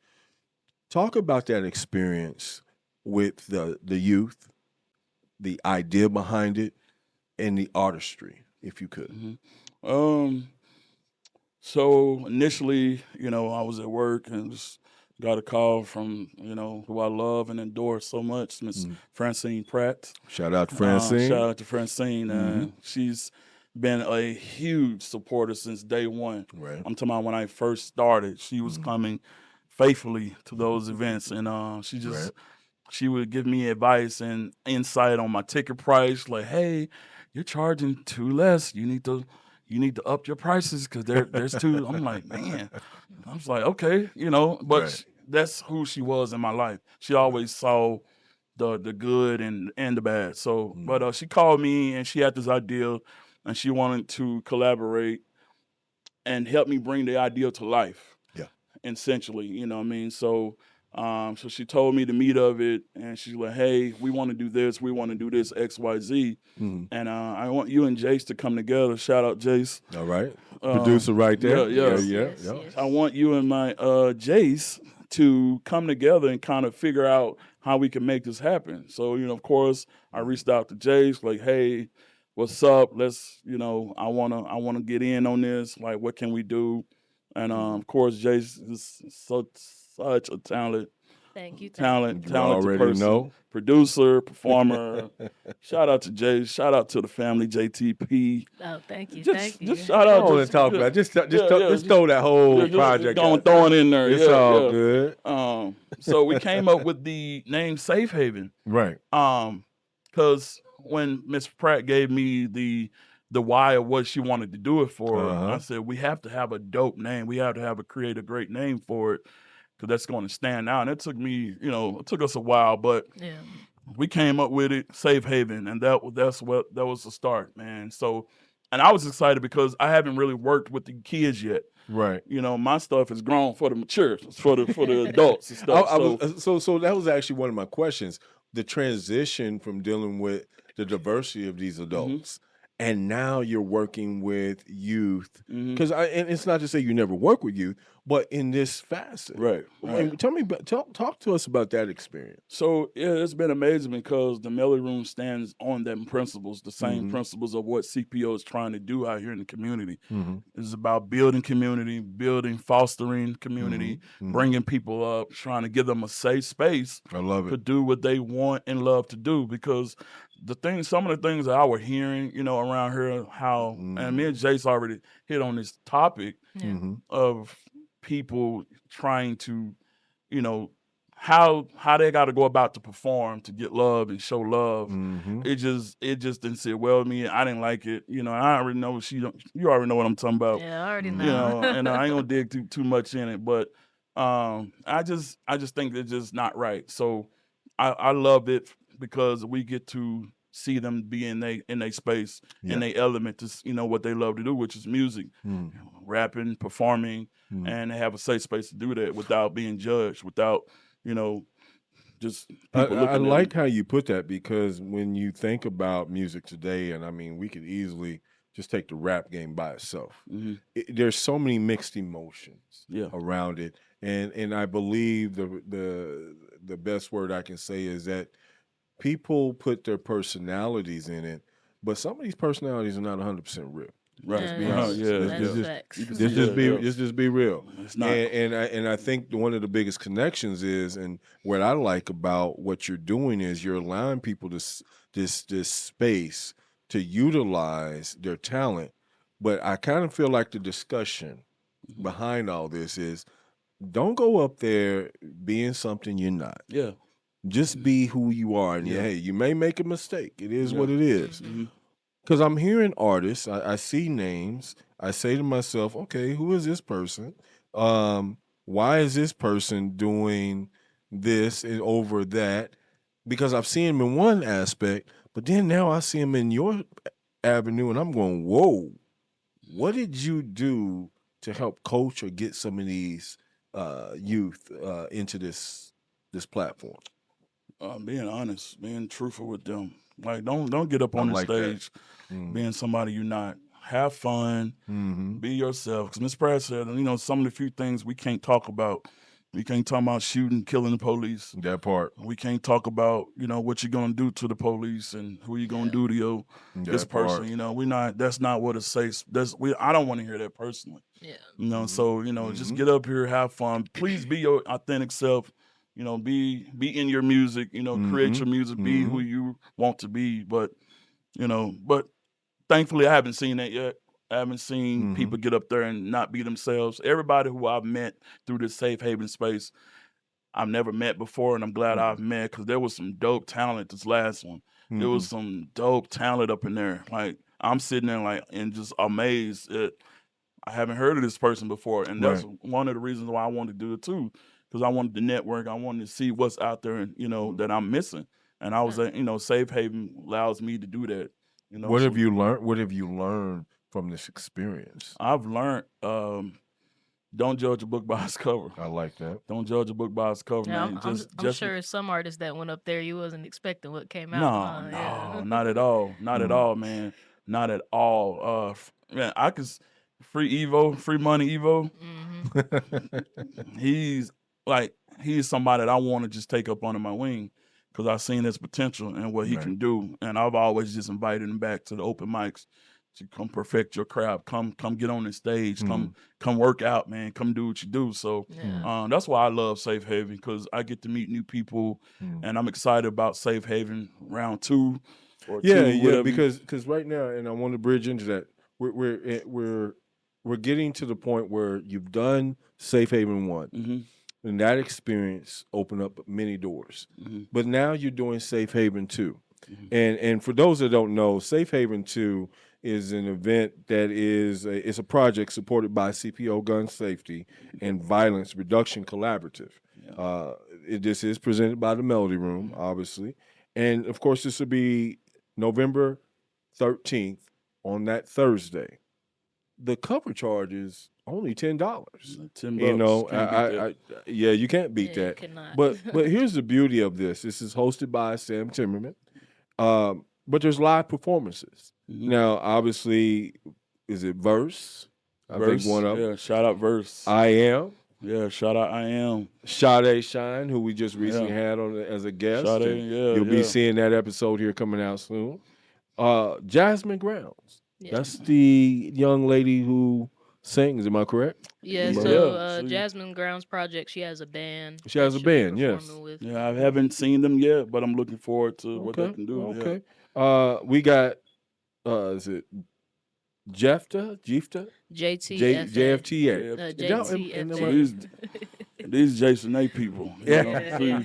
A: Talk about that experience with the youth, the idea behind it, and the artistry, if you could.
C: Mm-hmm. So initially, I was at work and just got a call from, who I love and adore so much, Miss Francine Pratt.
A: Shout out to Francine.
C: Shout out to Francine. She's been a huge supporter since day one.
A: Right.
C: I'm talking about when I first started. She was coming faithfully to those events, and she would give me advice and insight on my ticket price. Like, hey, you're charging too less. You need to up your prices because there's too. I'm like, man. I was like, okay, but
A: Right.
C: that's who she was in my life. She always saw the good and the bad. So, but she called me and she had this idea, and she wanted to collaborate and help me bring the idea to life.
A: Yeah.
C: Essentially, you know what I mean? So so she told me the meat of it, and she's like, hey, we want to do this, we want to do this, XYZ. And I want you and Jayce to come together. Shout out Jayce.
A: All right. Producer right there.
C: Yeah.
B: Yes.
C: I want you and my Jayce to come together and kind of figure out how we can make this happen. So, of course, I reached out to Jayce, like, hey, what's up? Let's, I wanna get in on this. Like, what can we do? And of course, Jayce is such a talented
B: Thank you.
A: You
C: talented
A: already
C: person,
A: know.
C: producer, performer. Shout out to Jayce. Shout out to the family, JTP.
B: Oh, thank you.
C: Just
B: Thank you.
C: shout
A: I
C: out.
A: don't want to talk about it. Just throw that whole project out.
C: Throw it in there.
A: It's all good.
C: So we came up with the name Safe Haven.
A: Right.
C: Because when Miss Pratt gave me the why of what she wanted to do it for, I said we have to have a dope name. We have to create a great name for it, because that's going to stand out. And it took me, it took us a while, but
B: Yeah.
C: we came up with it, Safe Haven, and that was the start, man. So, and I was excited because I haven't really worked with the kids yet.
A: Right.
C: My stuff is grown for the mature, for the adults and stuff.
A: So that was actually one of my questions. The transition from dealing with the diversity of these adults, and now you're working with youth. Because and it's not to say you never work with youth, but in this facet.
C: Right.
A: And tell me, talk to us about that experience.
C: So yeah, it's been amazing because the Melody Room stands on them principles, the same principles of what CPO is trying to do out here in the community. It's about building community, fostering community, bringing people up, trying to give them a safe space.
A: I love
C: to
A: it.
C: do what they want and love to do. Because some of the things that I was hearing, around here, how and me and Jayce already hit on this topic of people trying to, how they got to go about to perform to get love and show love. It just didn't sit well with me. I didn't like it. I already know you already know what I'm talking about.
B: Yeah, I already know.
C: And I ain't gonna dig too much in it, but I just think it's just not right. So I love it because we get to see them be in their space, in their element, to what they love to do, which is music, rapping, performing, and they have a safe space to do that without being judged, without just people looking
A: I
C: at
A: like
C: them.
A: how you put that, because when you think about music today, and I mean, we could easily just take the rap game by itself. There's so many mixed emotions around it, and I believe the best word I can say is that people put their personalities in it, but some of these personalities are not 100% real.
C: Right.
A: Let's be
B: Yeah,
A: honest.
C: Yeah.
A: Let's,
C: Yeah.
A: let's
B: that's
A: just
B: facts.
C: You can see
A: let's just
C: that.
A: be
C: Yeah.
A: let's just be real.
C: It's not.
A: And I think one of the biggest connections is, and what I like about what you're doing is you're allowing people this space to utilize their talent. But I kind of feel like the discussion behind all this is, don't go up there being something you're not.
C: Yeah.
A: Just be who you are. And
C: Yeah.
A: hey, you may make a mistake. It is
C: Yeah.
A: what it is.
C: Mhm.
A: Because I'm hearing artists, I see names. I say to myself, okay, who is this person? Why is this person doing this and over that? Because I've seen him in one aspect, but then now I see him in your avenue, and I'm going, whoa, what did you do to help coach or get some of these youth into this platform?
C: Being honest, being truthful with them. Like, don't get up
A: I
C: on the
A: like that.
C: stage being somebody you're not. Have fun.
A: Mm-hmm.
C: Be yourself. Because Miss Pratt said, some of the few things we can't talk about. We can't talk about shooting, killing the police.
A: That part.
C: We can't talk about, what you're gonna do to the police and who you're gonna do to this
A: That part.
C: person. We're not. That's not what it says. I don't want to hear that personally.
B: Yeah.
C: So just get up here, have fun. Please be your authentic self. Be in your music. Create your music. Be who you want to be. But thankfully, I haven't seen that yet. I haven't seen people get up there and not be themselves. Everybody who I've met through this safe haven space, I've never met before, and I'm glad I've met, because there was some dope talent this last one. There was some dope talent up in there. Like, I'm sitting there like and just amazed at, I haven't heard of this person before, and that's one of the reasons why I wanted to do it too, because I wanted to network. I wanted to see what's out there, and that I'm missing. And I was like, Safe Haven allows me to do that.
A: What have
C: So
A: you learned? What have you learned from this experience?
C: I've learned, don't judge a book by its cover.
A: I like that.
C: Don't judge a book by its cover,
B: Yeah,
C: man.
B: I'm sure some artists that went up there, you wasn't expecting what came
C: No,
B: out. Yeah.
C: not at all. Not at all, man. Not at all. Man, I could free Evo, free money Evo. He's somebody that I want to just take up under my wing, because I've seen his potential and what he can do. And I've always just invited him back to the open mics to come perfect your craft. Come get on the stage. Come work out, man. Come do what you do. So that's why I love Safe Haven, because I get to meet new people, and I'm excited about Safe Haven round 2 or 2, whatever.
A: Because right now, and I want to bridge into that. We're getting to the point where you've done Safe Haven 1. And that experience opened up many doors. But now you're doing Safe Haven 2. And for those that don't know, Safe Haven 2 is an event that it's a project supported by CPO Gun Safety and Violence Reduction Collaborative. This is presented by the Melody Room, obviously. And of course, this will be November 13th on that Thursday. The cover charge is only $10.
C: $10.
A: You can't beat
B: Yeah, you
A: that.
B: cannot.
A: But here's the beauty of this. This is hosted by Sam Timmerman. But there's live performances. Now, obviously, is it Verse? I
C: Verse,
A: think one of them.
C: yeah, shout out Verse.
A: I Am.
C: Yeah, shout out I Am.
A: Sade Shine, who we just recently had on as a guest.
C: Sade,
A: You'll be seeing that episode here coming out soon. Jasmine Grounds.
B: Yeah.
A: That's the young lady who sings. Am I correct?
B: Yeah, so Jasmine Grounds Project, she has a band.
A: She has a
B: that she'll be
A: band, yes.
B: performing with.
C: Yeah, I haven't seen them yet, but I'm looking forward to what they can do.
A: Okay. We got is it Jefta?
B: JTFA.
A: JFTA.
B: JTFA.
C: These Jayce Janae people.
A: Yeah.
C: See,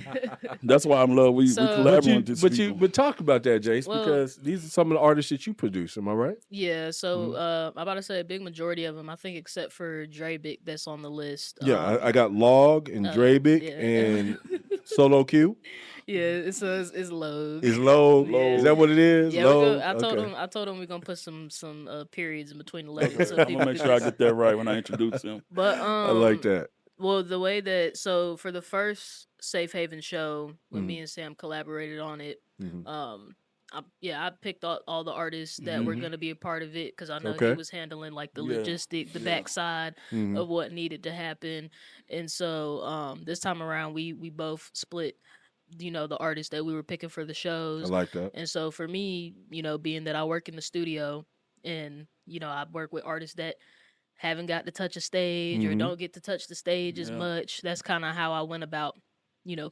C: that's why I'm love. We collaborate with these people.
A: But talk about that, Jayce,
B: Well,
A: because these are some of the artists that you produce. Am I right?
B: Yeah, so I'm about to say a big majority of them, I think, except for Drabic, that's on the list.
A: Yeah, I got Log and Drabic and Solo Q.
B: Yeah, it's Logue.
A: Is Log?
B: Yeah.
A: Is that what it is?
B: Yeah,
A: Log?
B: I told him we're gonna put some periods in between the letters. So
C: I'm gonna make sure I get that right when I introduce him.
B: But
A: I like that.
B: Well, the way that for the first Safe Haven show, when me and Sam collaborated on it, I picked all the artists that were gonna be a part of it, because I know he was handling like the logistic, the backside of what needed to happen, and so this time around we both split the artists that we were picking for the
A: I
B: shows.
A: like that.
B: And so for me, being that I work in the studio and, I work with artists that haven't got to touch a stage or don't get to touch the stage as
C: Yeah.
B: much, that's kind of how I went about,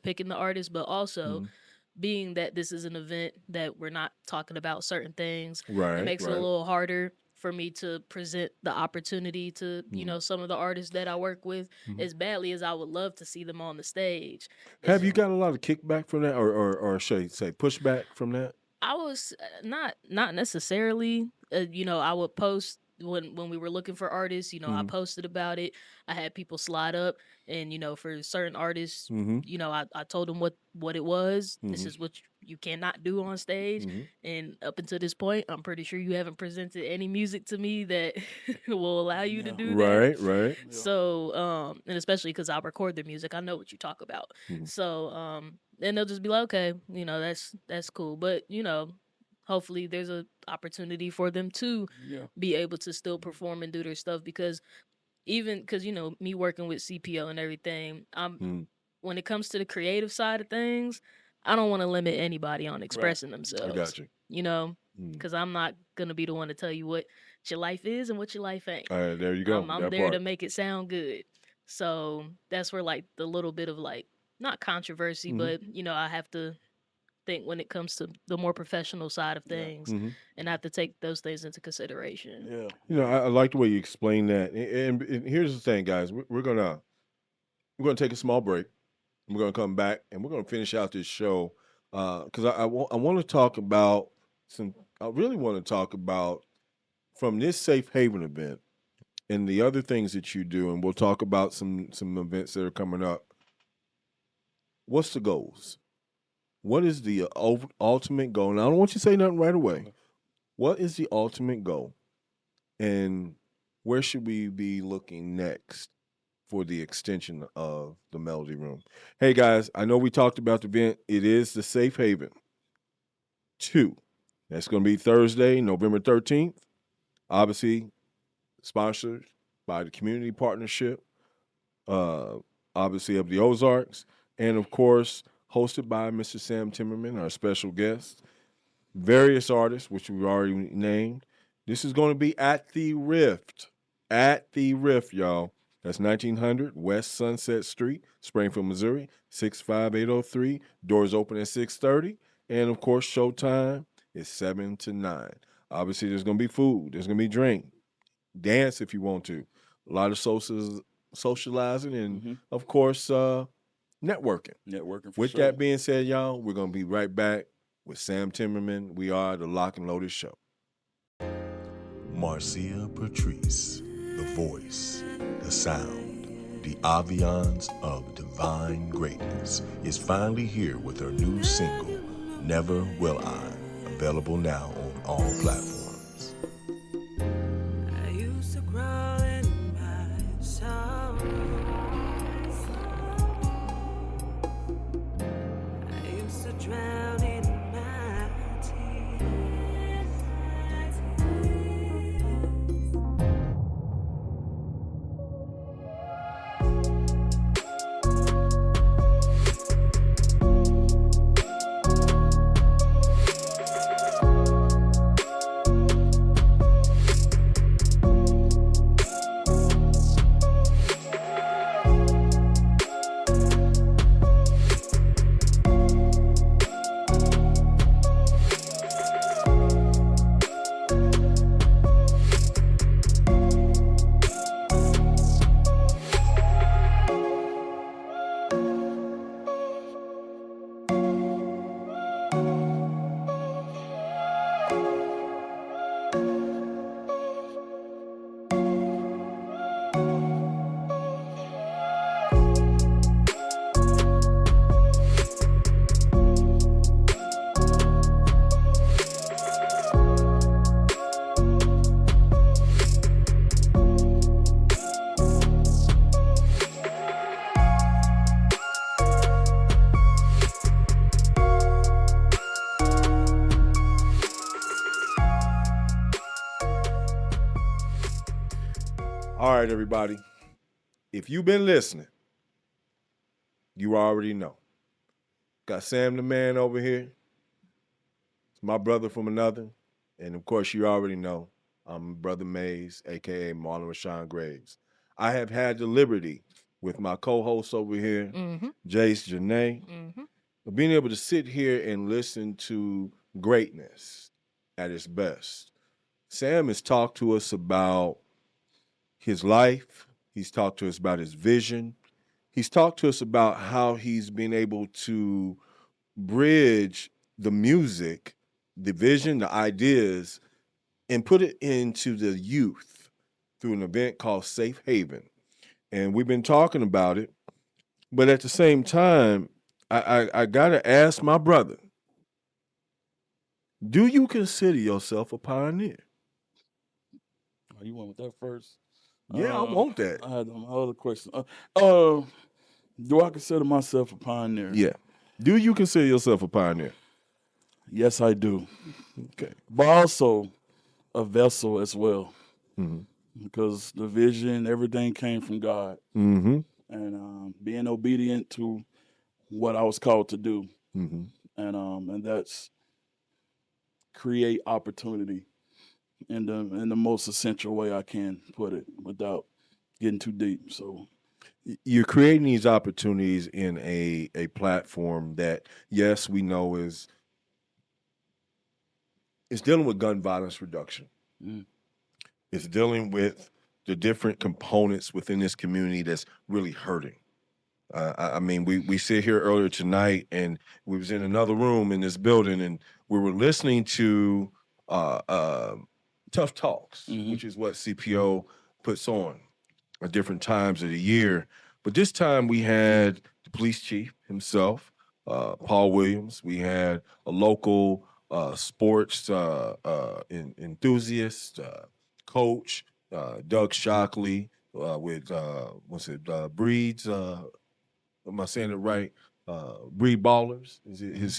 B: picking the artists. But also, being that this is an event that we're not talking about certain things, it
A: Right,
B: makes it a
A: right.
B: little harder for me to present the opportunity to, some of the artists that I work with as badly as I would love to see them on the stage.
A: Have you got a lot of kickback from that, or should I say pushback from that?
B: I was not necessarily. I would post when we were looking for artists. I posted about it. I had people slide up, and for certain artists, I told them what it was. This is what you cannot do on stage. And up until this point, I'm pretty sure you haven't presented any music to me that will allow you to do that.
A: Right, right.
B: So, and especially because I record their music, I know what you talk about. So, and they'll just be like, okay, that's cool. But hopefully there's a opportunity for them to be able to still perform and do their stuff, because even because me working with CPO and everything, when it comes to the creative side of things, I don't want to limit anybody on expressing themselves.
A: I got you.
B: Because I'm not gonna be the one to tell you what your life is and what your life ain't.
A: All right, there you go.
B: I'm
A: that
B: there to
A: part.
B: make it sound good. So that's where like the little bit of like not controversy, but I have to think when it comes to the more professional side of things, and I have to take those things into consideration.
C: Yeah.
A: I like the way you explain that. And here's the thing, guys. We're gonna take a small break. We're gonna come back and we're gonna finish out this show because I want to talk about some. I really want to talk about from this Safe Haven event and the other things that you do, and we'll talk about some events that are coming up. What's the goals? What is the ultimate goal? And I don't want you to say nothing right away. What is the ultimate goal? And where should we be looking next for the extension of the Melody Room? Hey, guys, I know we talked about the event. It is the Safe Haven 2. That's going to be Thursday, November 13th. Obviously, sponsored by the Community Partnership, obviously, of the Ozarks. And, of course, hosted by Mr. Sam Timmerman, our special guest. Various artists, which we've already named. This is going to be at the Rift. At the Rift, y'all. That's 1900 West Sunset Street, Springfield, Missouri, 65803. Doors open at 6:30. And, of course, showtime is 7 to 9. Obviously, there's going to be food. There's going to be drink. Dance if you want to. A lot of socializing and, of course, networking. With
C: sure.
A: that being said, y'all, we're going to be right back with Sam Timmerman. We are the Lock and Loaded Show.
E: Marcia Patrice, the voice, the sound, the ambiance of divine greatness, is finally here with her new single, Never Will I, available now on all platforms.
F: I used to crawl in my sorrow. I used to drown in my tears.
A: All right, everybody. If you've been listening, you already know. Got Sam the Man over here. It's my brother from another. And of course, you already know I'm Brotha Maze, aka Marlon Re'Sean Graves. I have had the liberty with my co-host over here, Jayce Janae, of being able to sit here and listen to greatness at its best. Sam has talked to us about his life. He's talked to us about his vision. He's talked to us about how he's been able to bridge the music, the vision, the ideas, and put it into the youth through an event called Safe Haven. And we've been talking about it, but at the same time, I gotta ask my brother, do you consider yourself a pioneer?
C: Oh, you went with that first?
A: Yeah, I want that.
C: I had my other question. Do I consider myself a pioneer?
A: Yeah. Do you consider yourself a pioneer?
C: Yes, I do.
A: Okay.
C: But also a vessel as well. Because the vision, everything came from God. And being obedient to what I was called to do. And that's create opportunity in the most essential way I can put it without getting too deep. So
A: you're creating these opportunities in a platform that, yes, we know is dealing with gun violence reduction. It's dealing with the different components within this community that's really hurting. I mean, we sit here earlier tonight, and we was in another room in this building, and we were listening to Tough Talks, which is what CPO puts on at different times of the year. But this time we had the police chief himself, Paul Williams. We had a local sports enthusiast, coach, Doug Shockley, with Breeds. Am I saying it right? Breed Ballers is it his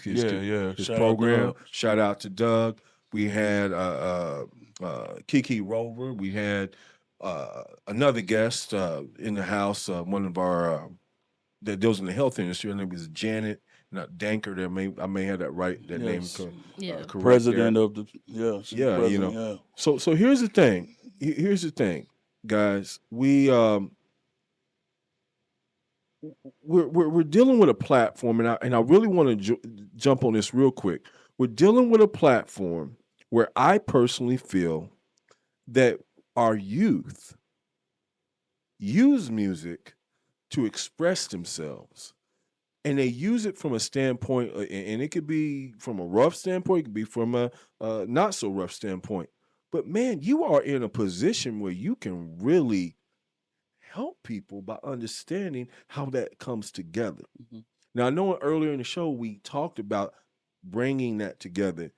C: Shout
A: program.
C: out,
A: Shout out to Doug. We had Kiki Rover. We had another guest in the house, one of our that deals in the health industry. Her name was Janet, not Danker. I may have that right. That name correct.
C: President
A: there.
C: of the president,
A: you know. So here's the thing. Here's the thing, guys. We're dealing with a platform, and I really want to jump on this real quick. We're dealing with a platform where I personally feel that our youth use music to express themselves, and they use it from a standpoint, and it could be from a rough standpoint, it could be from a not so rough standpoint. But man, you are in a position where you can really help people by understanding how that comes together. Now, I know earlier in the show we talked about bringing that together.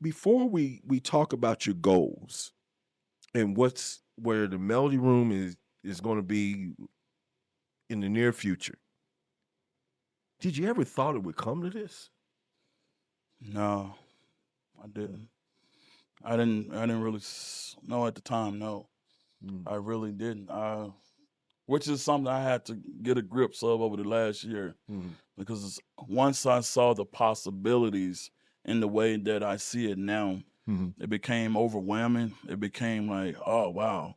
A: Before we talk about your goals and where the Melody Room is going to be in the near future, did you ever thought it would come to this?
C: No, I didn't. I didn't really know at the time. No, I really didn't. Which is something I had to get a grip of over the last year, because once I saw the possibilities in the way that I see it now, it became overwhelming. It became like, oh wow,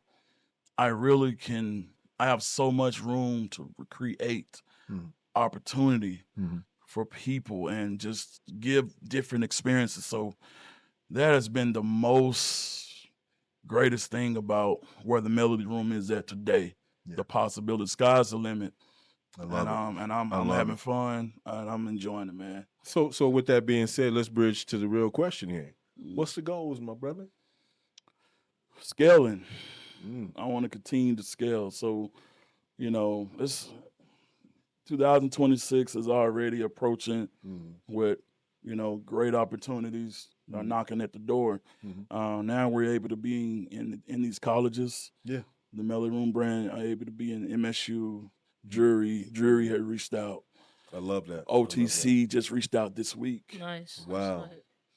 C: I really can. I have so much room to create opportunity for people and just give different experiences. So that has been the most greatest thing about where the Melody Room is at today. The possibility, sky's the limit.
A: I love it.
C: And I'm having fun and I'm enjoying it, man.
A: So with that being said, let's bridge to the real question here. What's the goals, my brother?
C: Scaling. I want to continue to scale. So, it's 2026 is already approaching with, great opportunities are knocking at the door. Now we're able to be in these colleges.
A: Yeah.
C: The Melody Room brand are able to be in MSU. Drury had reached out.
A: I love that.
C: OTC just reached out this week.
B: Nice.
A: Wow.
B: That's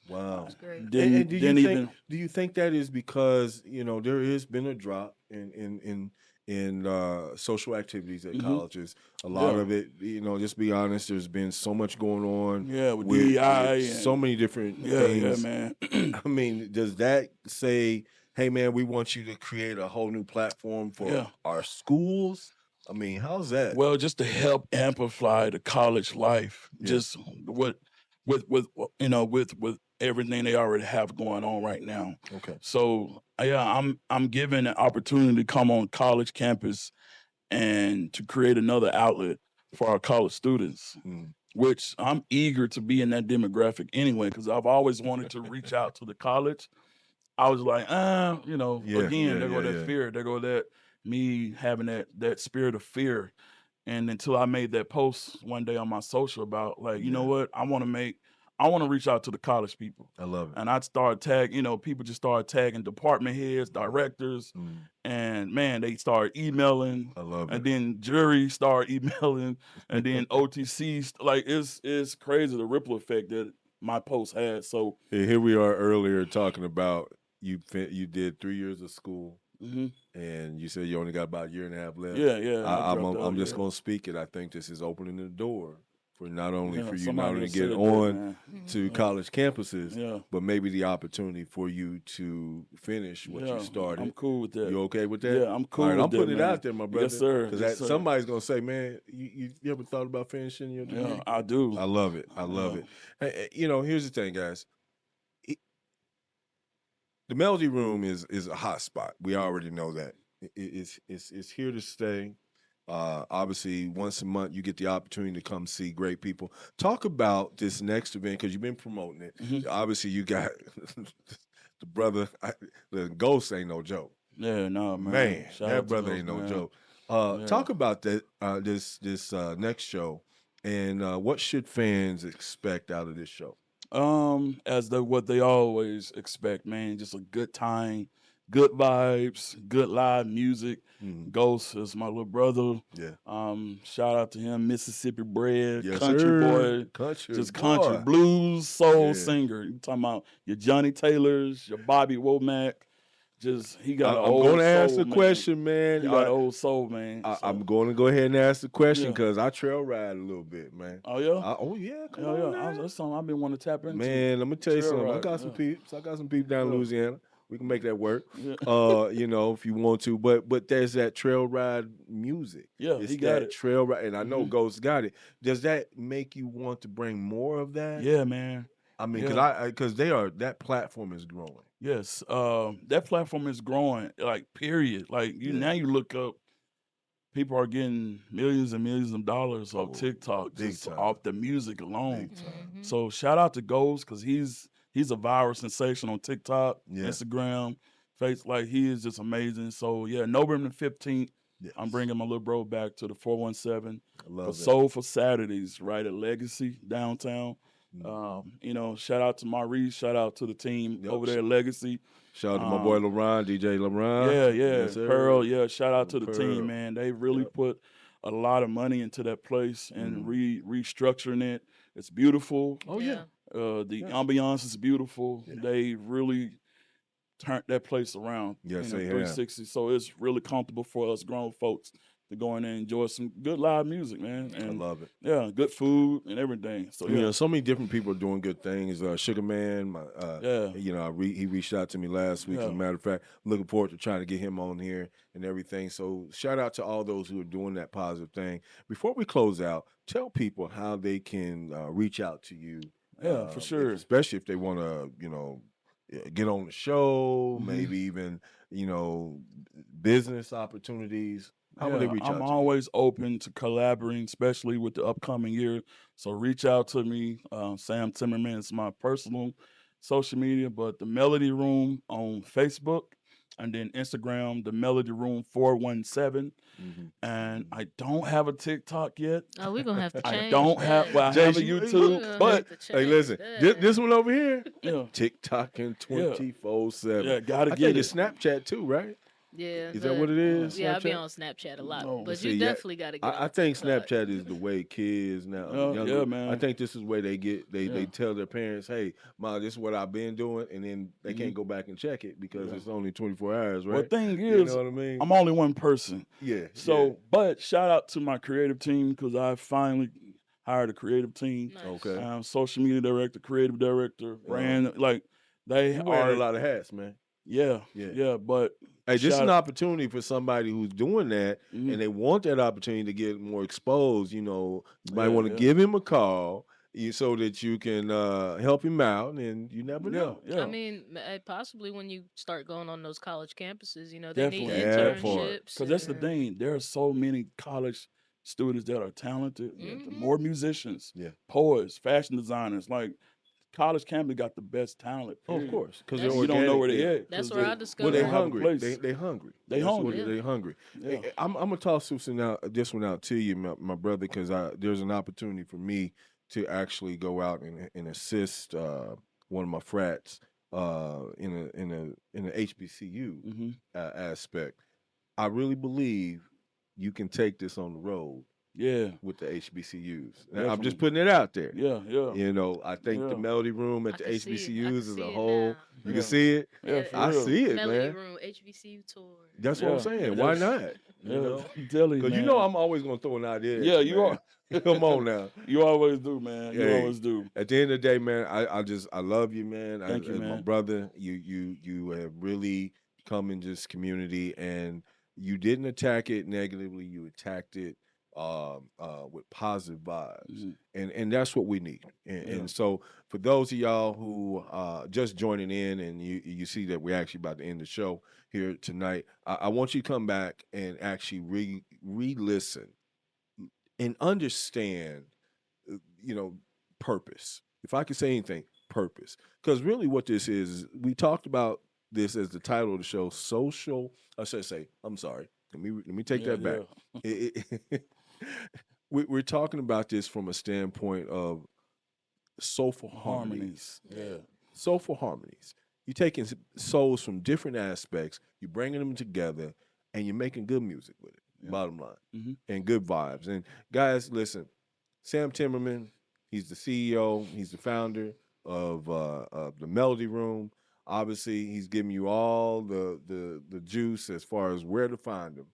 A: Wow.
B: That's great.
A: And do you think that is because there has been a drop in in social activities at
C: Mhm.
A: colleges. A lot
C: Yeah.
A: of it, just be honest, there's been so much going on
C: Yeah, with
A: with
C: DEI
A: so
C: and
A: many different
C: yeah,
A: things.
C: man.
A: I mean, does that say, hey, man, we want you to create a whole new platform for
C: Yeah.
A: our schools? I mean, how's that?
C: Well, just to help amplify the college life,
A: Yeah.
C: just with with everything they already have going on right now.
A: Okay.
C: So yeah, I'm given an opportunity to come on college campus and to create another outlet for our college students,
A: Mm.
C: which I'm eager to be in that demographic anyway, because I've always wanted to reach out to the college. I was like,
A: Yeah,
C: again,
A: yeah,
C: there go
A: yeah,
C: that
A: yeah.
C: fear, there go that me having that spirit of fear. And until I made that post one day on my social about like, you know
A: Yeah.
C: what, I want to reach out to the college people.
A: I love it.
C: And I'd start people just started tagging department heads, directors,
A: Mm.
C: and man, they started emailing.
A: I love
C: And
A: it.
C: then jury started emailing, and then OTC, like it's crazy the ripple effect that my post had. So
A: Here we are earlier talking about you did 3 years of school,
C: mhm.
A: and you said you only got about a year and a half left.
C: Yeah, I dropped out.
A: I'm just
C: Yeah.
A: gonna speak it. I think this is opening the door for not only
C: Yeah,
A: for you not
C: somebody
A: only to
C: else
A: get
C: said that,
A: on
C: man.
A: to
C: Yeah.
A: college campuses,
C: Yeah.
A: but maybe the opportunity for you to finish what you
C: Yeah, I'm
A: started.
C: cool with that.
A: You okay with that?
C: Yeah, I'm cool
A: All right,
C: with
A: I'm
C: that,
A: putting it
C: man.
A: out there, my brother.
C: Yes, sir.
A: Because
C: Yes, sir.
A: somebody's gonna say, man, you ever thought about finishing your degree?
C: Yeah, I do.
A: I love it. I love
C: Yeah.
A: it. Hey, here's the thing, guys. The Melody Room is a hot spot. We already know that. It's here to stay. Obviously, once a month you get the opportunity to come see great people. Talk about this next event because you've been promoting it.
C: Mhm.
A: Obviously, you got the brother. The Ghost ain't no joke.
C: Yeah, no, man.
A: Man,
C: Shout
A: that
C: out to
A: brother
C: those,
A: ain't no
C: man.
A: joke.
C: Yeah.
A: Talk about that this next show and what should fans expect out of this show?
C: As what they always expect, man. Just a good time, good vibes, good live music.
A: Mhm.
C: Ghost is my little brother.
A: Yeah.
C: Shout out to him, Mississippi bred,
A: Yes,
C: country
A: sir.
C: boy,
A: Country
C: just country
A: boy.
C: blues soul
A: Yeah.
C: singer. You talking about your Johnny Taylors, your Bobby Womack. Just he got an
A: I'm
C: old
A: going to ask
C: soul,
A: the
C: man.
A: question, man.
C: He got an old soul, man. So,
A: I'm going to go ahead and ask the question
C: yeah.
A: because I trail ride a little bit, man.
C: Oh yeah.
A: Oh yeah, come
C: Yeah,
A: on
C: yeah.
A: now.
C: That's something I've been wanting to tap into.
A: Man, let me tell you
C: Trail
A: something. I
C: ride,
A: got some
C: yeah.
A: peeps. I got some peeps down in
C: Yeah.
A: Louisiana. We can make that work.
C: Yeah.
A: If you want to. But there's that trail ride music.
C: Yeah,
A: It's
C: he got
A: that
C: it.
A: trail ride, and I know
C: Mhm.
A: Ghost got it. Does that make you want to bring more of that?
C: Yeah, man.
A: I mean,
C: Yeah.
A: because that platform is growing.
C: Yes. That platform is growing. Like, period. Like now you look up, people are getting millions and millions of dollars off TikTok
A: big
C: just
A: time.
C: off the music alone.
A: Big time.
C: So shout out to Ghost because he's a viral sensation on TikTok,
A: Yeah.
C: Instagram, Face. Like he is just amazing. So yeah, November 15th,
A: Yes.
C: I'm bringing my little bro back to the 417
A: I love
C: for
A: that.
C: Soulful Saturdays, right at Legacy downtown. Shout out to Maurice, shout out to the team over there at Legacy.
A: Shout out to my boy LeBron, DJ LeBron.
C: Yeah,
A: Yes, sir.
C: Pearl. Yeah, shout out to the
A: Pearl.
C: team, man. They really put a lot of money into that place and restructuring it. It's beautiful.
A: Oh yeah.
C: The ambiance is beautiful.
A: Yeah.
C: They really turned that place around.
A: Yes, they have.
C: 360. So it's really comfortable for us grown folks to go in there and enjoy some good live music, man. And
A: I love it.
C: Yeah, good food and everything. So yeah.
A: So many different people are doing good things. Sugar Man, he reached out to me last week. As a matter of fact, I'm looking forward to trying to get him on here and everything. So shout out to all those who are doing that positive thing. Before we close out, tell people how they can reach out to you.
C: Yeah, for sure.
A: Especially if they want to, get on the show, maybe even, business opportunities. How would they reach out
C: I'm
A: to
C: always open to collaborating, especially with the upcoming year. So reach out to me. Sam Timmerman is my personal social media, but the Melody Room on Facebook and then Instagram, the Melody Room 417. And I don't have a TikTok yet.
B: Oh, we're gonna have to change.
C: I don't have.
B: that.
C: Well, I
A: Jayce,
C: have a
A: you-
C: YouTube, but
A: Hey, listen, this one over here,
C: yeah,
A: TikTok and 24/7.
C: yeah, gotta
A: I
C: get
A: think
C: it.
A: it's Snapchat too, right?
B: Yeah,
A: Is that what it is?
B: yeah, I be
A: Snapchat?
B: on Snapchat a lot,
C: No.
B: but
A: See,
B: you
A: yeah,
B: definitely got to get
A: I
B: on
A: think
B: TikTok.
A: Snapchat is the way kids now, younger.
C: Yeah,
A: I
C: man.
A: think this is where they get they
C: Yeah.
A: tell their parents, "Hey, mom, this is what I've been doing," and then they can't go back and check it because
C: Yeah.
A: it's only 24 hours,
C: Well,
A: right?
C: thing
A: You
C: is,
A: know what I mean?
C: I'm only one person.
A: Yeah.
C: So, but shout out to my creative team because I finally hired a creative team.
B: Nice.
A: Okay.
C: Social media director, creative director, brand, like they
A: You wearing
C: are.
A: a lot of hats, man.
C: Yeah,
A: Yeah.
C: yeah. But
A: Hey, this is an
C: shout,
A: opportunity for somebody who's doing that and they want that opportunity to get more exposed. You know, you might want to give him a call so that you can help him out, and you never know.
C: yeah.
B: I mean, possibly when you start going on those college campuses, you know, they
C: Definitely.
B: need
A: That part.
B: internships.
C: Because that's the
B: and-
C: thing. There are so many college students that are talented. More musicians,
A: Yeah.
C: poets, fashion designers. Like college campus got the best talent.
A: Oh, of
C: Period.
A: course, because
B: That's-
A: they're
C: You don't know where
A: organic.
C: they at.
B: That's
C: 'cause
B: where I
C: they
B: discovered-
A: Well, they
C: don't have a
A: hungry.
C: place.
A: They hungry.
C: They
A: That's
C: hungry.
A: They hungry.
C: Yeah.
A: I'm gonna toss this one out to you, my brother, because there's an opportunity for me to actually go out and assist one of my frats in a HBCU aspect. I really believe you can take this on the road.
C: Yeah.
A: With the HBCUs. I'm
C: Definitely.
A: just putting it out there.
C: Yeah.
A: You know, I think the
C: Yeah.
A: Melody Room at
B: I
A: the
B: can see it. I
A: HBCUs
B: can
A: as
B: see
A: a
B: it
A: whole.
B: now.
A: You
C: Yeah.
A: can see it.
C: Yeah, for
A: I
C: real.
A: see it,
B: Melody
A: man.
B: Room HBCU tour.
A: That's what I'm saying. Why not? You know,
C: I'm telling you,
A: because you
C: man.
A: know I'm always gonna throw an idea.
C: Yeah,
A: at
C: you
A: man.
C: are.
A: Come on now.
C: You always do, man. You
A: Hey,
C: always do.
A: At the end of the day, man, I love you, man.
C: Thank you,
A: as my
C: man.
A: brother, you have really come in this community, and you didn't attack it negatively. You attacked it with positive vibes, and that's what we need. And so, for those of y'all who just joining in, and you see that we're actually about to end the show here tonight, I want you to come back and actually re-listen and understand, purpose. If I could say anything, purpose. Because really what this is, we talked about this as the title of the show, social, I should say, I'm sorry. Let me take that back. We're talking about this from a standpoint of soulful harmonies.
C: Yeah.
A: Soulful harmonies. You're taking souls from different aspects, you're bringing them together, and you're making good music with it, bottom line, and good vibes. And guys, listen, Sam Timmerman, he's the CEO, he's the founder of the Melody Room. Obviously, he's giving you all the juice as far as where to find him.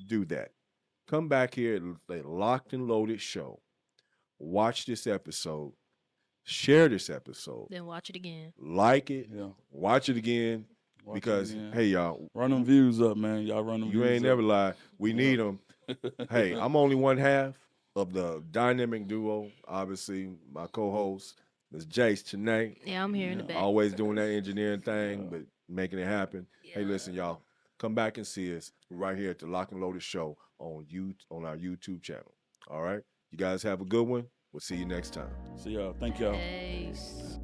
A: Do that. Come back here at the Locked and Loaded show. Watch this episode. Share this episode.
B: Then watch it again.
A: Like it. Watch it again. Because, hey, y'all.
C: Run them views up, man. Y'all run them views up.
A: You ain't never lie. We need them. Hey, I'm only one half of the dynamic duo. Obviously, my co-host, Ms. Jayce Janae.
B: Yeah, I'm here in the back.
A: Always doing that engineering thing, but making it happen. Hey, listen, y'all. Come back and see us right here at the Lock and Loaded Show on our YouTube channel. All right? You guys have a good one. We'll see you next time.
C: See y'all. Thank y'all.
B: Peace.